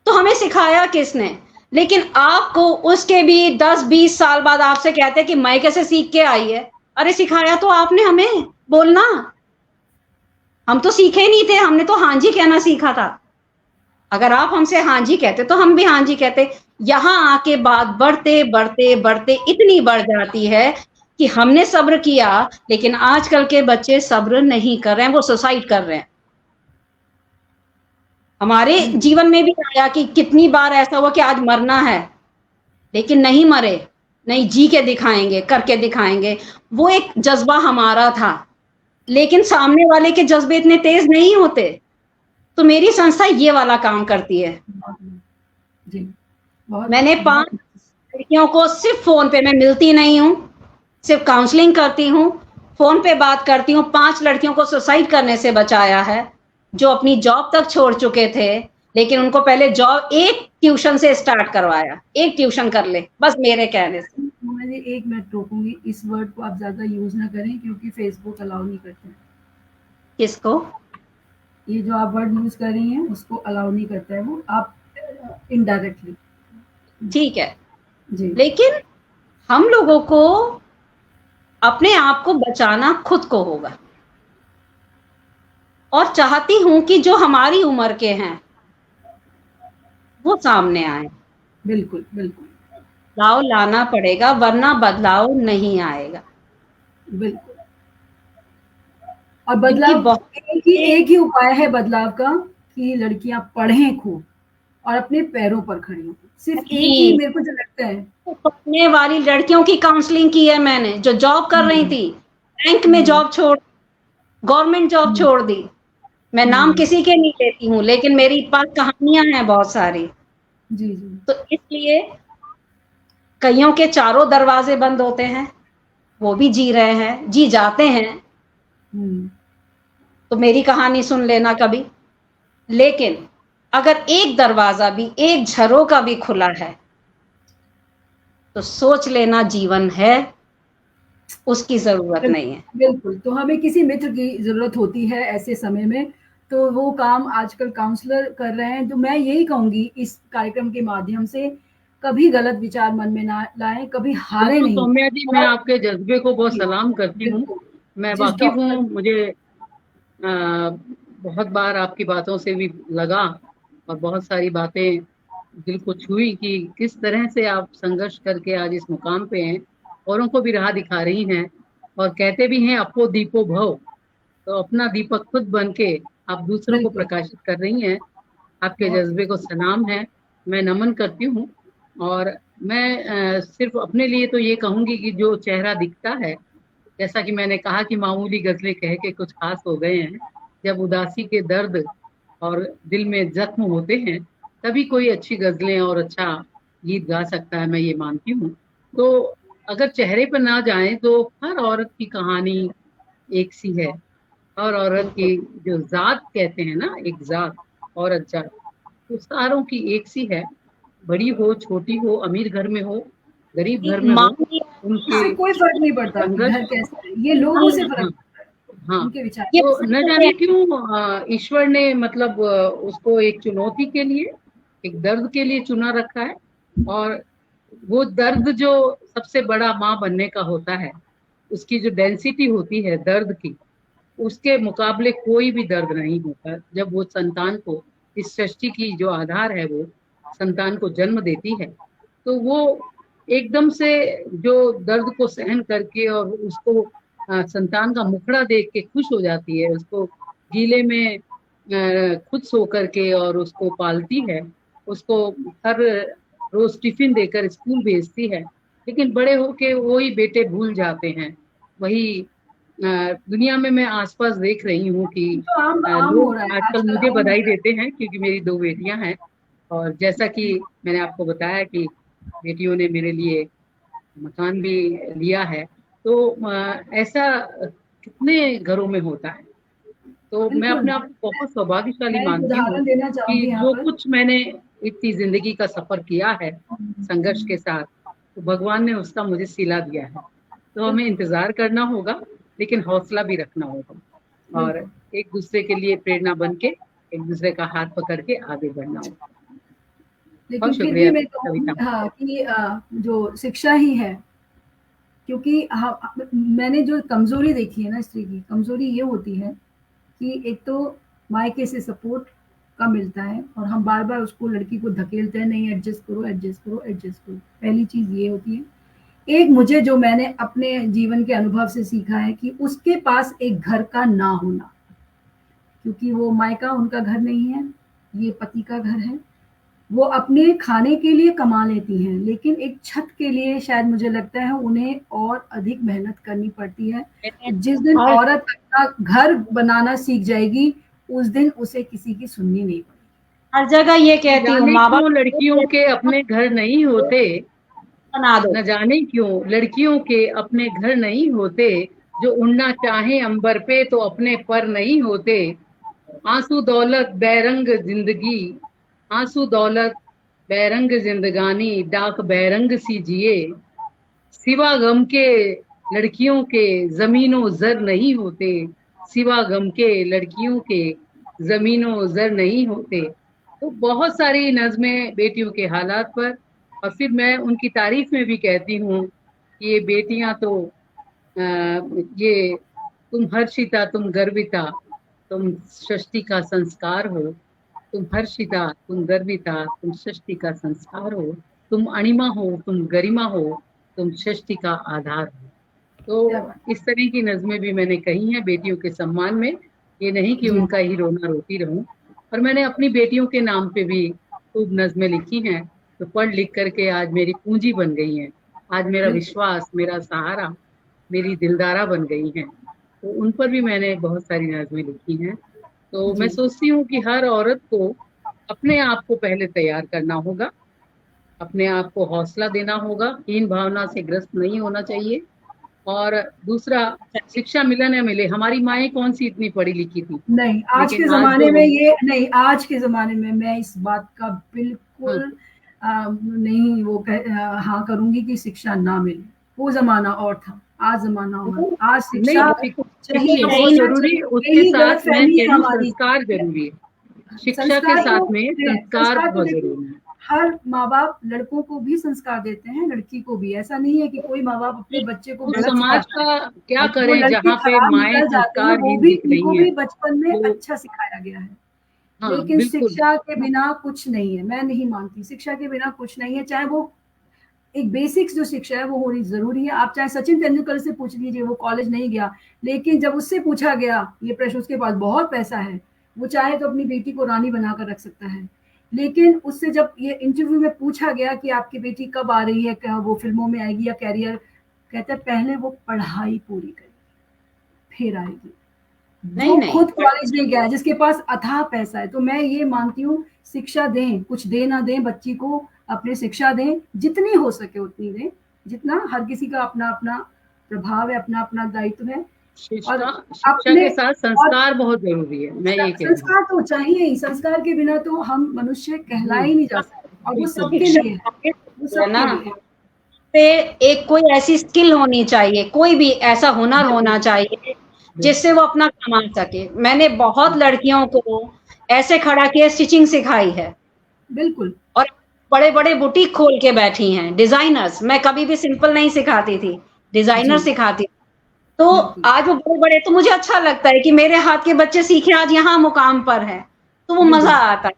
तो हमें सिखाया किसने? लेकिन आपको उसके भी 10-20 साल बाद आपसे कहते हैं कि मायके से सीख के आई है। अरे सिखाया तो आपने हमें बोलना, हम तो सीखे नहीं थे, हमने तो हाँ जी कहना सीखा था। अगर आप हमसे हाँ जी कहते तो हम भी हाँ जी कहते। यहाँ आके बात बढ़ते बढ़ते बढ़ते इतनी बढ़ जाती है कि हमने सब्र किया, लेकिन आजकल के बच्चे सब्र नहीं कर रहे हैं, वो सुसाइड कर रहे हैं। हमारे जीवन में भी आया कि कितनी बार ऐसा हुआ कि आज मरना है, लेकिन नहीं मरे, नहीं, जी के दिखाएंगे, करके दिखाएंगे। वो एक जज्बा हमारा था, लेकिन सामने वाले के जज्बे इतने तेज नहीं होते। तो मेरी संस्था ये वाला काम करती है। जी, मैंने 5 लड़कियों को सिर्फ फोन पे, मैं मिलती नहीं हूँ, सिर्फ काउंसलिंग करती हूँ, फोन पे बात करती हूँ। 5 लड़कियों को सुसाइड करने से बचाया है, जो अपनी जॉब तक छोड़ चुके थे, लेकिन उनको पहले जॉब एक ट्यूशन से स्टार्ट करवाया, एक ट्यूशन कर ले बस मेरे कहने से। जी एक मिनट रोकूंगी, इस वर्ड को आप ज्यादा यूज ना करें क्योंकि फेसबुक अलाउ नहीं करते हैं। किसको? ये जो आप वर्ड यूज कर रही हैं उसको अलाउ नहीं करता है वो, आप इनडायरेक्टली। ठीक है, जी लेकिन हम लोगों को अपने आप को बचाना खुद को होगा, और चाहती हूं कि जो हमारी उम्र के हैं वो सामने आए। बिल्कुल बिल्कुल बदलाव लाना पड़ेगा, वरना बदलाव नहीं आएगा। बिल्कुल। और क्योंकि बदलाव बहुत एक ही उपाय है बदलाव का, कि लड़कियां पढ़ें खूब और अपने पैरों पर खड़ी हों। सिर्फ एक ही मेरे को जो लगता है। पढ़ने वाली लड़कियों की काउंसलिंग की है मैंने, जो जॉब कर रही थी, बैंक में जॉब छोड़, गवर्नमेंट जॉब छोड़ दी। मैं नाम किसी के नहीं लेती हूँ, लेकिन मेरी पास कहानियां हैं बहुत सारी। जी जी। तो इसलिए कईयों के चारों दरवाजे बंद होते हैं, वो भी जी रहे हैं, जी जाते हैं। तो मेरी कहानी सुन लेना कभी। लेकिन अगर एक दरवाजा भी, एक झरोका भी खुला है, तो सोच लेना जीवन है, उसकी जरूरत नहीं है। बिल्कुल। तो हमें किसी मित्र की जरूरत होती है ऐसे समय में, तो वो काम आजकल काउंसलर कर रहे हैं। तो मैं यही कहूंगी इस कार्यक्रम के माध्यम से, कभी गलत विचार मन में ना लाएं, कभी हारे नहीं। सौम्या जी, मैं आपके जज्बे को बहुत सलाम करती हूँ। मैं वाकिफ हूँ, मुझे बहुत बार आपकी बातों से भी लगा और बहुत सारी बातें दिल को छुई कि किस तरह से आप संघर्ष करके आज इस मुकाम पे हैं, औरों को भी राह दिखा रही हैं। और कहते भी हैं अपो दीपो भव, तो अपना दीपक खुद बन के आप दूसरों को प्रकाशित कर रही हैं। आपके जज्बे को सलाम है, मैं नमन करती हूँ। और मैं सिर्फ अपने लिए तो ये कहूंगी कि जो चेहरा दिखता है, जैसा कि मैंने कहा कि मामूली गजलें कह के कुछ खास हो गए हैं, जब उदासी के दर्द और दिल में जख्म होते हैं तभी कोई अच्छी गजलें और अच्छा गीत गा सकता है, मैं ये मानती हूँ। तो अगर चेहरे पर ना जाए तो हर औरत की कहानी एक सी है। हर औरत की जो जात कहते हैं ना, एक जात, औरत जात, तो सारों की एक सी है। बड़ी हो, छोटी हो, अमीर घर में हो, गरीब घर में हो, उनसे कोई फर्क नहीं पड़ता कि घर कैसा है, ये लोगों से फर्क पड़ता है। हाँ, उनके विचार। तो न जाने क्यों ईश्वर ने मतलब उसको एक चुनौती के लिए, एक दर्द के लिए चुना रखा है। और वो दर्द जो सबसे बड़ा माँ बनने का होता है, उसकी जो डेंसिटी होती है दर्द की, उसके मुकाबले कोई भी दर्द नहीं होता। जब वो संतान को, इस सृष्टि की जो आधार है, वो संतान को जन्म देती है, तो वो एकदम से जो दर्द को सहन करके और उसको संतान का मुखड़ा देख के खुश हो जाती है, उसको गीले में खुद सो करके और उसको पालती है, उसको हर रोज टिफिन देकर स्कूल भेजती है। लेकिन बड़े होके वही बेटे भूल जाते हैं। वही दुनिया में मैं आसपास देख रही हूँ कि लोग आजकल मुझे बधाई देते हैं क्योंकि मेरी 2 बेटियां हैं। और जैसा कि मैंने आपको बताया कि बेटियों ने मेरे लिए मकान भी लिया है, तो ऐसा कितने घरों में होता है। तो मैं अपने आप को बहुत सौभाग्यशाली मानती हूँ कि जो कुछ मैंने इतनी जिंदगी का सफर किया है संघर्ष के साथ, तो भगवान ने उसका मुझे सिला दिया है। तो हमें इंतजार करना होगा, लेकिन हौसला भी रखना होगा और एक दूसरे के लिए प्रेरणा बन के एक दूसरे का हाथ पकड़ के आगे बढ़ना होगा। लेकिन फिर भी मैं कहूँगी कि जो शिक्षा ही है, क्योंकि मैंने जो कमजोरी देखी है ना स्त्री की, कमजोरी ये होती है कि एक तो मायके से सपोर्ट कम मिलता है और हम बार बार उसको, लड़की को धकेलते हैं, नहीं एडजस्ट करो एडजस्ट करो एडजस्ट करो। पहली चीज ये होती है। एक मुझे जो मैंने अपने जीवन के अनुभव से सीखा है कि उसके पास एक घर का ना होना, क्योंकि वो मायका उनका घर नहीं है, ये पति का घर है। वो अपने खाने के लिए कमा लेती हैं, लेकिन एक छत के लिए शायद मुझे लगता है उन्हें और अधिक मेहनत करनी पड़ती है। जिस दिन औरत अपना घर बनाना सीख जाएगी, उस दिन उसे किसी की सुननी नहीं पड़ेगी। हर जगह ये कहती हूँ, माँ बाप लड़कियों के अपने घर नहीं होते, न जाने क्यों लड़कियों के अपने घर नहीं होते, जो उड़ना चाहे अंबर पे तो अपने पर नहीं होते। आंसू दौलत बैरंग जिंदगी, आंसू दौलत बैरंग जिंदगानी, डाक बैरंग सी जिए, सिवा गम के लड़कियों के जमीनों जर नहीं होते, सिवा गम के लड़कियों के जमीनों जर नहीं होते। तो बहुत सारी नज़में बेटियों के हालात पर, और फिर मैं उनकी तारीफ में भी कहती हूँ कि ये बेटियां तो ये तुम हर्षिता तुम गर्विता तुम षष्ठी का संस्कार हो, तुम हर्षिता तुम गर्विता तुम षष्ठी का संस्कार हो, तुम अणिमा हो तुम गरिमा हो, तुम षष्ठी का आधार हो। तो इस तरह की नज़में भी मैंने कही हैं बेटियों के सम्मान में। ये नहीं कि उनका ही रोना रोती रहूं। और मैंने अपनी बेटियों के नाम पे भी खूब नज़में लिखी हैं, तो पढ़ लिख करके आज मेरी पूंजी बन गई है। आज मेरा विश्वास, मेरा सहारा, मेरी दिलदारा बन गई हैं। तो उन पर भी मैंने बहुत सारी नज़में लिखी हैं। तो मैं सोचती हूँ कि हर औरत को अपने आप को पहले तैयार करना होगा, अपने आप को हौसला देना होगा, हीन भावना से ग्रस्त नहीं होना चाहिए। और दूसरा, शिक्षा मिले न मिले, हमारी माएँ कौन सी इतनी पढ़ी लिखी थी, नहीं, आज के जमाने में ये नहीं, आज के जमाने में मैं इस बात का बिल्कुल नहीं वो हाँ करूंगी कि शिक्षा ना मिले। वो जमाना और था, आज जमाना और। आज शिक्षा चाहिए, बहुत जरूरी, उसके साथ में संस्कार जरूरी है। शिक्षा के साथ में संस्कार बहुत जरूरी है। हर माँ बाप लड़कों को भी संस्कार देते हैं, लड़की को भी। ऐसा नहीं है कि कोई माँ बाप अपने बच्चे को तो समाज का क्या करें जहाँ पे माएँ संस्कार वो भी उनको भी बचपन में अच्छा सिखाया गया है। लेकिन शिक्षा के बिना कुछ नहीं है, मैं नहीं मानती शिक्षा के बिना कुछ नहीं है। चाहे वो एक बेसिक्स जो शिक्षा है वो होनी जरूरी है। आप चाहे सचिन तेंदुलकर से पूछ लीजिए, वो कॉलेज नहीं गया, लेकिन जब उससे पूछा गया ये प्रश्न, उसके पास बहुत पैसा है, वो चाहे तो अपनी बेटी को रानी बनाकर रख सकता है। लेकिन उससे जब ये इंटरव्यू में पूछा गया कि आपकी बेटी कब आ रही है, क्या वो फिल्मों में आएगी या कैरियर, कहता है पहले वो पढ़ाई पूरी करेगी फिर आएगी। नहीं, खुद कॉलेज नहीं गया, जिसके पास अथाह पैसा है। तो मैं ये मानती हूँ शिक्षा दें, कुछ दे ना दें, बच्ची को अपने शिक्षा दें, जितनी हो सके उतनी दें, जितना। हर किसी का अपना अपना प्रभाव है, अपना अपना दायित्व है। और शिक्षा के साथ संस्कार बहुत जरूरी है। मैं ये संस्कार तो चाहिए ही, संस्कार के बिना तो हम मनुष्य कहलाए ही नहीं जा सकते। और वो सबके लिए है, वो सबके लिए। एक कोई ऐसी स्किल होनी चाहिए, कोई भी ऐसा हुनर होना चाहिए जिससे वो अपना कमा सके। मैंने बहुत लड़कियों को ऐसे खड़ा किया, स्टिचिंग सिखाई है बिल्कुल, और बड़े बड़े बुटीक खोल के बैठी हैं, डिजाइनर्स। मैं कभी भी सिंपल नहीं सिखाती थी, डिजाइनर सिखाती थी। तो आज वो बड़े बड़े, तो मुझे अच्छा लगता है कि मेरे हाथ के बच्चे सीखे, आज यहाँ मुकाम पर है, तो वो मजा आता है।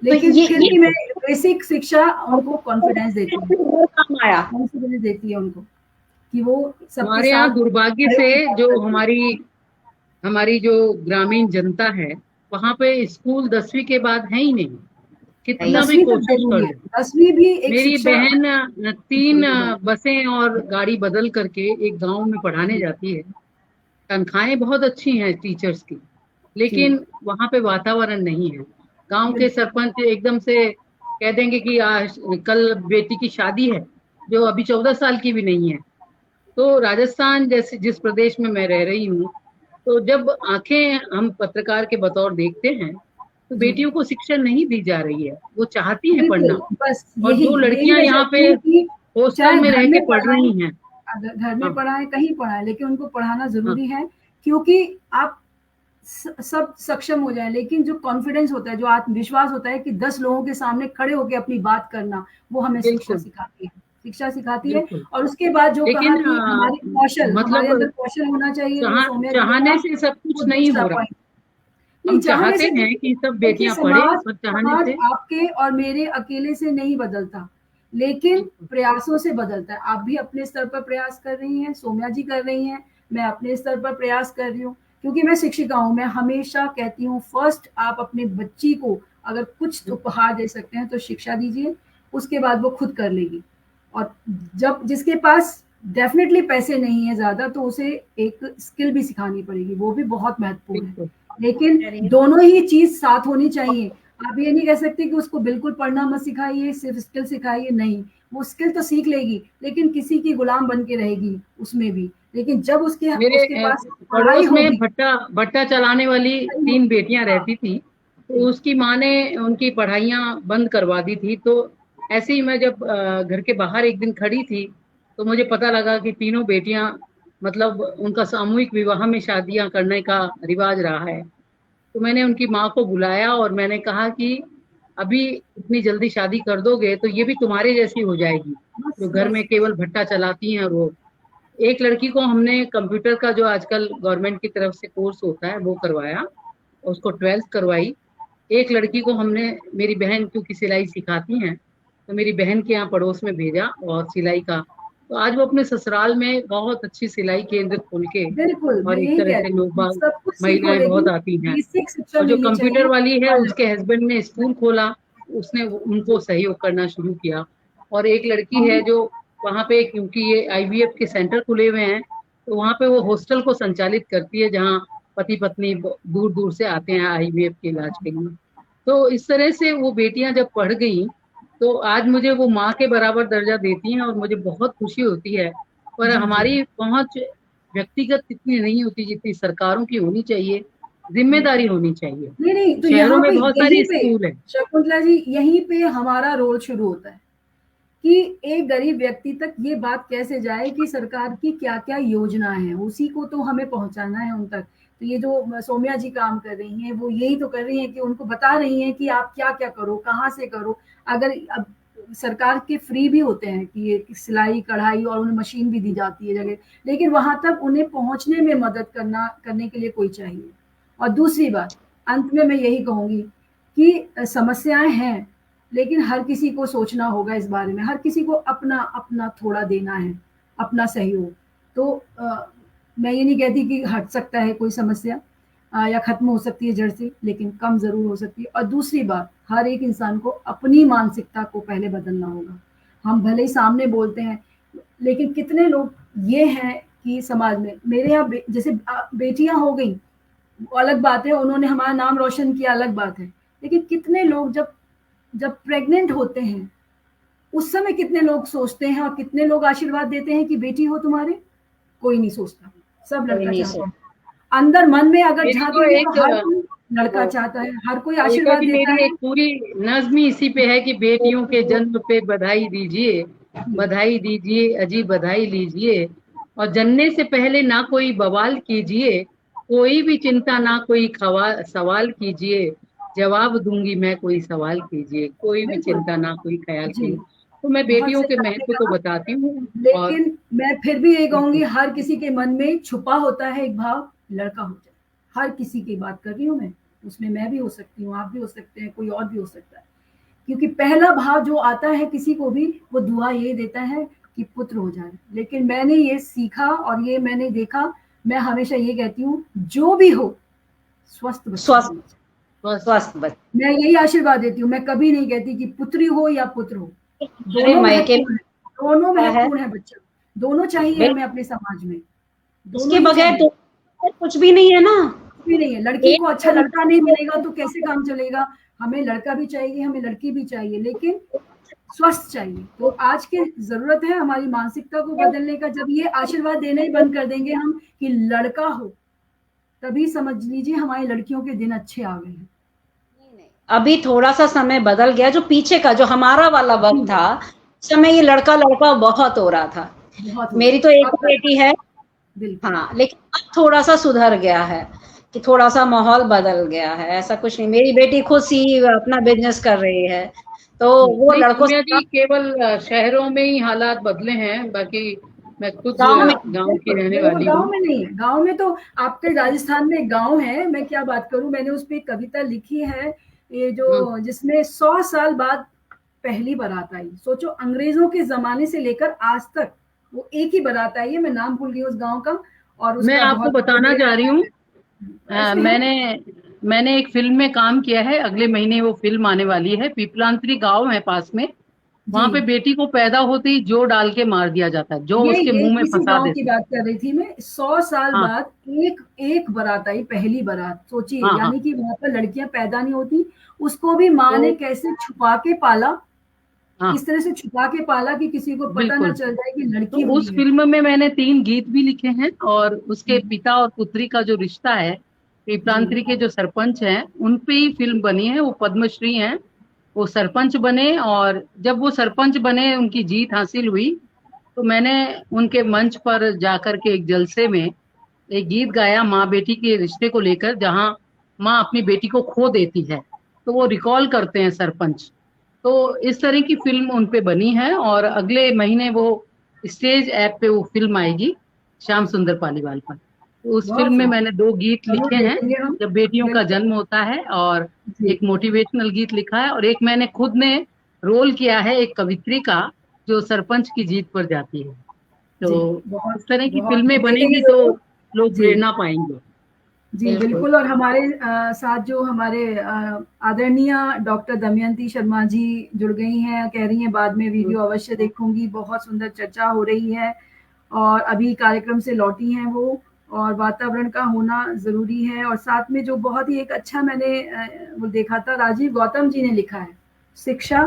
लेकिन तो ये मैं बेसिक शिक्षा उनको कॉन्फिडेंस देती है, कॉन्फिडेंस देती है उनको कि वो हमारे यहाँ दुर्भाग्य से जो हमारी जो ग्रामीण जनता है, वहाँ पे स्कूल 10वीं के बाद है ही नहीं। कितना भी कोशिश कर लो। 10वीं भी एक मेरी बहन 3 बसें और गाड़ी बदल करके एक गांव में पढ़ाने जाती है। तनख्वाहें बहुत अच्छी हैं टीचर्स की, लेकिन वहाँ पे वातावरण नहीं है। गांव के सरपंच एकदम से कह देंगे कि आज कल बेटी की शादी है, जो अभी 14 साल की भी नहीं है। तो राजस्थान जैसे जिस प्रदेश में मैं रह रही हूँ, तो जब आंखें हम पत्रकार के बतौर देखते हैं तो बेटियों को शिक्षा नहीं दी जा रही है। वो चाहती हैं पढ़ना, और जो लड़कियां यहाँ पे हॉस्टल में रह के पढ़ रही हैं, घर में पढ़ाएं, कहीं पढ़ाएं, लेकिन उनको पढ़ाना जरूरी है, क्योंकि आप सब सक्षम हो जाए, लेकिन जो कॉन्फिडेंस होता है, जो आत्मविश्वास होता है कि 10 लोगों के सामने खड़े होकर अपनी बात करना, वो हमें शिक्षा सिखाती है। शिक्षा सिखाती है। और उसके बाद जो कहा कि हमारी कौशल, हमारे अंदर कौशल होना चाहिए। चाहने से सब कुछ नहीं हो रहा। हम चाहते हैं कि सब बेटियां पढ़ें, पर चाहने से आपके और मेरे अकेले से नहीं बदलता, लेकिन प्रयासों से बदलता है। आप भी अपने स्तर पर प्रयास कर रही हैं, सौम्या जी कर रही हैं, मैं अपने स्तर पर प्रयास कर रही हूँ, क्योंकि मैं शिक्षिका हूँ। मैं हमेशा कहती हूँ, फर्स्ट आप अपने बच्ची को अगर कुछ उपहार दे सकते हैं तो शिक्षा दीजिए, उसके बाद वो खुद कर लेगी। और जब जिसके पास डेफिनेटली पैसे नहीं है ज्यादा, तो उसे एक स्किल भी सिखानी पड़ेगी, वो भी बहुत महत्वपूर्ण है। लेकिन दोनों ही चीज साथ होनी चाहिए। आप ये नहीं कह सकते कि उसको बिल्कुल पढ़ना मत सिखाइए, सिर्फ स्किल सिखाइए, नहीं। वो स्किल तो सीख लेगी, लेकिन किसी की गुलाम बन के रहेगी उसमें भी। लेकिन जब उसके पास पड़ोस में भट्टा चलाने वाली 3 बेटियां रहती थी, तो उसकी माँ ने उनकी पढ़ाइयाँ बंद करवा दी थी। तो ऐसे ही मैं जब घर के बाहर एक दिन खड़ी थी, तो मुझे पता लगा कि तीनों बेटियां, मतलब उनका सामूहिक विवाह में शादियां करने का रिवाज रहा है। तो मैंने उनकी माँ को बुलाया और मैंने कहा कि अभी इतनी जल्दी शादी कर दोगे तो ये भी तुम्हारे जैसी हो जाएगी, बस जो घर बस में केवल भट्टा चलाती हैं। और वो एक लड़की को हमने कंप्यूटर का, जो आजकल गवर्नमेंट की तरफ से कोर्स होता है, वो करवाया, उसको 12th करवाई। एक लड़की को हमने, मेरी बहन क्योंकि सिलाई सिखाती हैं, तो मेरी बहन के यहाँ पड़ोस में भेजा और सिलाई का, तो आज वो अपने ससुराल में बहुत अच्छी सिलाई केंद्र खोल के, बिल्कुल, मैं और एक यही तरह कह से रही लोग हूँ, बाग, सब कुछ सीखो महिलाएं बहुत लेकिन आती हैं। बेसिक शिक्षा और जो मिलनी कंप्यूटर चाहिए। वाली है, हाँ, उसके हस्बैंड ने स्कूल खोला, उसने उनको सहयोग करना शुरू किया। और एक लड़की है जो वहाँ पे, क्योंकि ये IVF के सेंटर खुले हुए हैं, तो वहाँ पे वो हॉस्टल को संचालित करती है, जहाँ पति पत्नी दूर दूर से आते हैं IVF के इलाज के लिए। तो इस तरह से वो बेटियां जब पढ़ गई, तो आज मुझे वो माँ के बराबर दर्जा देती हैं और मुझे बहुत खुशी होती है। पर जी जी हमारी पहुंच व्यक्तिगत इतनी नहीं होती जितनी सरकारों की होनी चाहिए, जिम्मेदारी होनी चाहिए। नहीं नहीं, तो शहरों यहाँ में पे बहुत यहीं सारे पे स्कूल है। शकुंतला जी, यहीं पे हमारा रोल शुरू होता है कि एक गरीब व्यक्ति तक ये बात कैसे जाए कि सरकार की क्या क्या योजना है, उसी को तो हमें पहुंचाना है उन तक। तो ये जो सौम्या जी काम कर रही हैं, वो यही तो कर रही हैं कि उनको बता रही हैं कि आप क्या क्या करो, कहाँ से करो। अगर अब सरकार के फ्री भी होते हैं कि ये सिलाई कढ़ाई, और उन्हें मशीन भी दी जाती है जगह, लेकिन वहां तक उन्हें पहुंचने में मदद करने के लिए कोई चाहिए। और दूसरी बात, अंत में मैं यही कहूंगी कि समस्याएं हैं, लेकिन हर किसी को सोचना होगा इस बारे में, हर किसी को अपना अपना थोड़ा देना है, अपना सहयोग। तो मैं ये नहीं कहती कि हट सकता है कोई समस्या, या खत्म हो सकती है जड़ से, लेकिन कम जरूर हो सकती है। और दूसरी बात, हर एक इंसान को अपनी मानसिकता को पहले बदलना होगा। हम भले ही सामने बोलते हैं, लेकिन कितने लोग ये हैं कि समाज में, मेरे यहाँ जैसे बेटियां हो गई, अलग बात है, उन्होंने हमारा नाम रोशन किया, अलग बात है, लेकिन कितने लोग जब जब प्रेग्नेंट होते हैं, उस समय कितने लोग सोचते हैं और कितने लोग आशीर्वाद देते हैं कि बेटी हो तुम्हारे? कोई नहीं सोचता, सब कोई लड़का नहीं चाहता सो है। अंदर मन में अगर मेरी तो झांकेंगे एक तो हर कोई लड़का वो चाहता है, हर कोई अलका आशीर्वाद जी, देता मेरी है। एक पूरी नज्म ही इसी पे है कि बेटियों के जन्म पे बधाई दीजिए, बधाई दीजिए, अजी बधाई लीजिए, और जनने से पहले ना कोई बवाल कीजिए, कोई भी चिंता ना कोई सवाल कीजिए, जवाब दूंगी मैं कोई सवाल कीजिए, कोई भी बिल्कुल चिंता ना कोई ख्याल जी, कीजिए। तो मैं बहुत बेटियों सही के आपने महत्व को कहा। बताती हूँ। और लेकिन मैं फिर भी ये कहूंगी, हर किसी के मन में छुपा होता है एक भाव, लड़का हो जाए। हर किसी की बात कर रही हूँ मैं, उसमें मैं भी हो सकती हूँ, आप भी हो सकते हैं, कोई और भी हो सकता है। क्योंकि पहला भाव जो आता है किसी को भी, वो दुआ ये देता है कि पुत्र हो जाए। लेकिन मैंने ये सीखा और ये मैंने देखा, मैं हमेशा ये कहती हूँ, जो भी हो स्वस्थ बच्चा स्वस्थ, होना चाहिए। बस, स्वस्थ बच्चे। मैं यही आशीर्वाद देती हूँ, मैं कभी नहीं कहती कि पुत्री हो या पुत्र हो, अरे दोनों मायके में महत्वपूर्ण है, दोनों है, महत्वपूर्ण है बच्चा, दोनों चाहिए हमें बिल्कुल, अपने समाज में, दोनों इसके ही बगैर चाहिए। तो कुछ भी नहीं है ना। कुछ भी नहीं है, लड़की एक को अच्छा लड़का नहीं मिलेगा तो कैसे काम चलेगा? हमें लड़का भी चाहिए, हमें लड़की भी चाहिए, लेकिन स्वस्थ चाहिए। तो आज की जरूरत है हमारी मानसिकता को बदलने का। जब ये आशीर्वाद देना ही बंद कर देंगे हम कि लड़का हो, तभी समझ लीजिए हमारी लड़कियों के दिन अच्छे आ गए हैं। अभी थोड़ा सा समय बदल गया, जो पीछे का जो हमारा वाला वक्त था, उस समय ये लड़का लड़का बहुत हो रहा था। बहुत हो मेरी तो रहा एक अब बेटी है, बिल्कुल। हाँ, लेकिन अब थोड़ा सा सुधर गया है कि थोड़ा सा माहौल बदल गया है। ऐसा कुछ नहीं, मेरी बेटी खुद ही अपना बिजनेस कर रही है, तो वो नहीं लड़कों सौम्या से जी, केवल शहरों में ही हालात बदले हैं, बाकी मैं खुद गाँव में। गांव की बिल्कुल, रहने ये वो वाली गाँव हूँ। में नहीं है, गाँव में तो आपके राजस्थान में एक गाँव है, मैं क्या बात करूं, मैंने उस पे एक कविता लिखी है, ये हम्म, जो जिसमें 100 साल बाद पहली बारात आई। सोचो, अंग्रेजों के जमाने से लेकर आज तक वो एक ही बारात आई है, मैं नाम भूल गई उस गाँव का, और मैं उसका आपको बहुत बड़ा बताना ढेर चाह रही हूँ, है इसमें है। मैंने मैंने एक फिल्म में काम किया है, अगले महीने वो फिल्म आने वाली है। पीपलांतरी गांव है पास में, जी, वहां पे बेटी को पैदा होते ही जो डाल के मार दिया जाता है, जो ये उसके ये मुंह में इसी फंसा गांव की देते हैं। बात कर रही थी मैं। 100 साल हाँ, बाद एक एक बारात आई, पहली बारात, सोचिए, हाँ, हाँ। यानी कि वहां पर लड़कियां पैदा नहीं होती, उसको भी माँ तो ने कैसे छुपा के पाला, हाँ, इस तरह से छुपा के पाला कि किसी को पता ना बिल्कुल। चल जाए कि तो लड़की हुई उस है। फिल्म में मैंने 3 गीत भी लिखे हैं, और उसके पिता और पुत्री का जो रिश्ता है, जी पीपलांतरी के जो सरपंच हैं उन पे ही फिल्म बनी है। वो पद्मश्री हैं, वो सरपंच बने, और जब वो सरपंच बने, उनकी जीत हासिल हुई, तो मैंने उनके मंच पर जाकर के एक जलसे में एक गीत गाया माँ बेटी के रिश्ते को लेकर, जहाँ माँ अपनी बेटी को खो देती है तो वो रिकॉल करते हैं सरपंच। तो इस तरह की फिल्म उन पे बनी है और अगले महीने वो स्टेज ऐप पे वो फिल्म आएगी श्याम सुंदर पालीवाल पर। तो उस बहुत फिल्म में सुंदर, मैंने 2 गीत जरूर लिखे हैं, देखेंगे हम। जब बेटियों का बिल्कुल जन्म होता है, और जी एक मोटिवेशनल गीत लिखा है, और एक मैंने खुद ने रोल किया है एक कवित्री का जो सरपंच की जीत पर जाती है। जी, तो बहुत इस तरह की बहुत फिल्में देखेंगे बनेगी तो जरूर। लोग जी प्रेरणा पाएंगे। जी बिल्कुल। बिल्कुल। और हमारे साथ जो हमारे आदरणीय डॉक्टर दमयंती शर्मा जी जुड़ गई हैं, कह रही हैं बाद में वीडियो अवश्य देखूंगी, बहुत सुंदर चर्चा हो रही है और अभी कार्यक्रम से लौटी हैं वो, और वातावरण का होना जरूरी है। और साथ में जो बहुत ही एक अच्छा मैंने वो देखा था, राजीव गौतम जी ने लिखा है, शिक्षा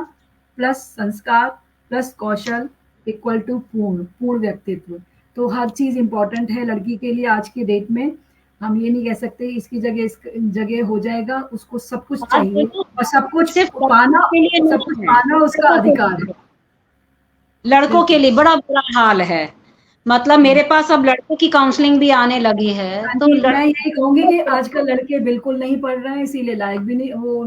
प्लस संस्कार प्लस कौशल इक्वल टू पूर्ण पूर्ण व्यक्तित्व। तो हर चीज इंपॉर्टेंट है लड़की के लिए आज के डेट में। हम ये नहीं कह सकते इसकी जगह इस जगह हो जाएगा, उसको सब कुछ आज चाहिए देखो, और सब कुछ सिर्फ पाना, लड़कों के लिए सब कुछ नहीं है, पाना उसका लड़कों के अधिकार है। लिए, लड़कों के बिल्कुल। लिए बड़ा बुरा हाल है। मतलब मेरे पास अब लड़कों की काउंसलिंग भी आने लगी है, हाँ तो जी, मैं लड़कों यही कहूंगी कि आजकल लड़के बिल्कुल नहीं पढ़ रहे हैं, इसीलिए लायक भी नहीं वो,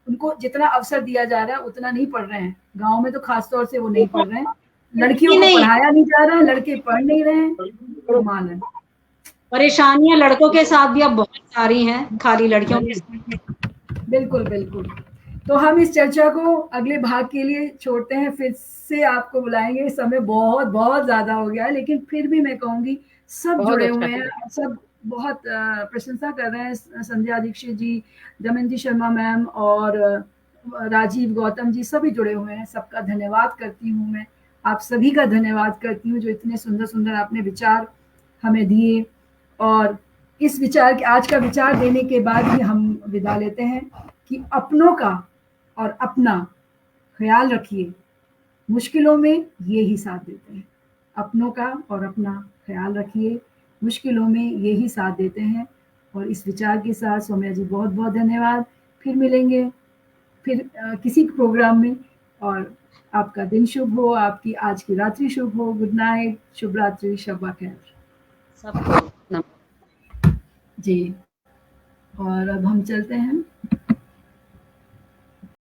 उनको जितना अवसर दिया जा रहा है उतना नहीं पढ़ रहे हैं। गांव में तो खास तौर से वो नहीं पढ़ रहे हैं, लड़कियों की को नहीं, पढ़ाया नहीं जा रहा है, लड़के पढ़ नहीं रहे हैं। कमाल है। परेशानियां लड़कों के साथ भी अब बहुत सारी हैं, खाली लड़कियों के साथ नहीं। बिल्कुल बिल्कुल। तो हम इस चर्चा को अगले भाग के लिए छोड़ते हैं, फिर से आपको बुलाएंगे। समय बहुत बहुत ज्यादा हो गया है, लेकिन फिर भी मैं कहूंगी सब बहुत जुड़े अच्छा हुए हैं, किया। सब बहुत प्रशंसा कर रहे हैं। संध्या दीक्षित जी, दमयंती शर्मा मैम और राजीव गौतम जी सभी जुड़े हुए हैं। सबका धन्यवाद करती हूँ मैं, आप सभी का धन्यवाद करती हूँ जो इतने सुंदर सुंदर आपने विचार हमें दिए। और इस विचार के आज का विचार देने के बाद ही हम विदा लेते हैं कि अपनों का और अपना ख्याल रखिए, मुश्किलों में ये ही साथ देते हैं। अपनों का और अपना ख्याल रखिए, मुश्किलों में ये ही साथ देते हैं। और इस विचार के साथ सौम्या जी बहुत बहुत धन्यवाद। फिर मिलेंगे, फिर किसी प्रोग्राम में। और आपका दिन शुभ हो, आपकी आज की रात्रि शुभ हो। गुड नाइट, शुभ रात्रि, शब खैर सबको जी। और अब हम चलते हैं।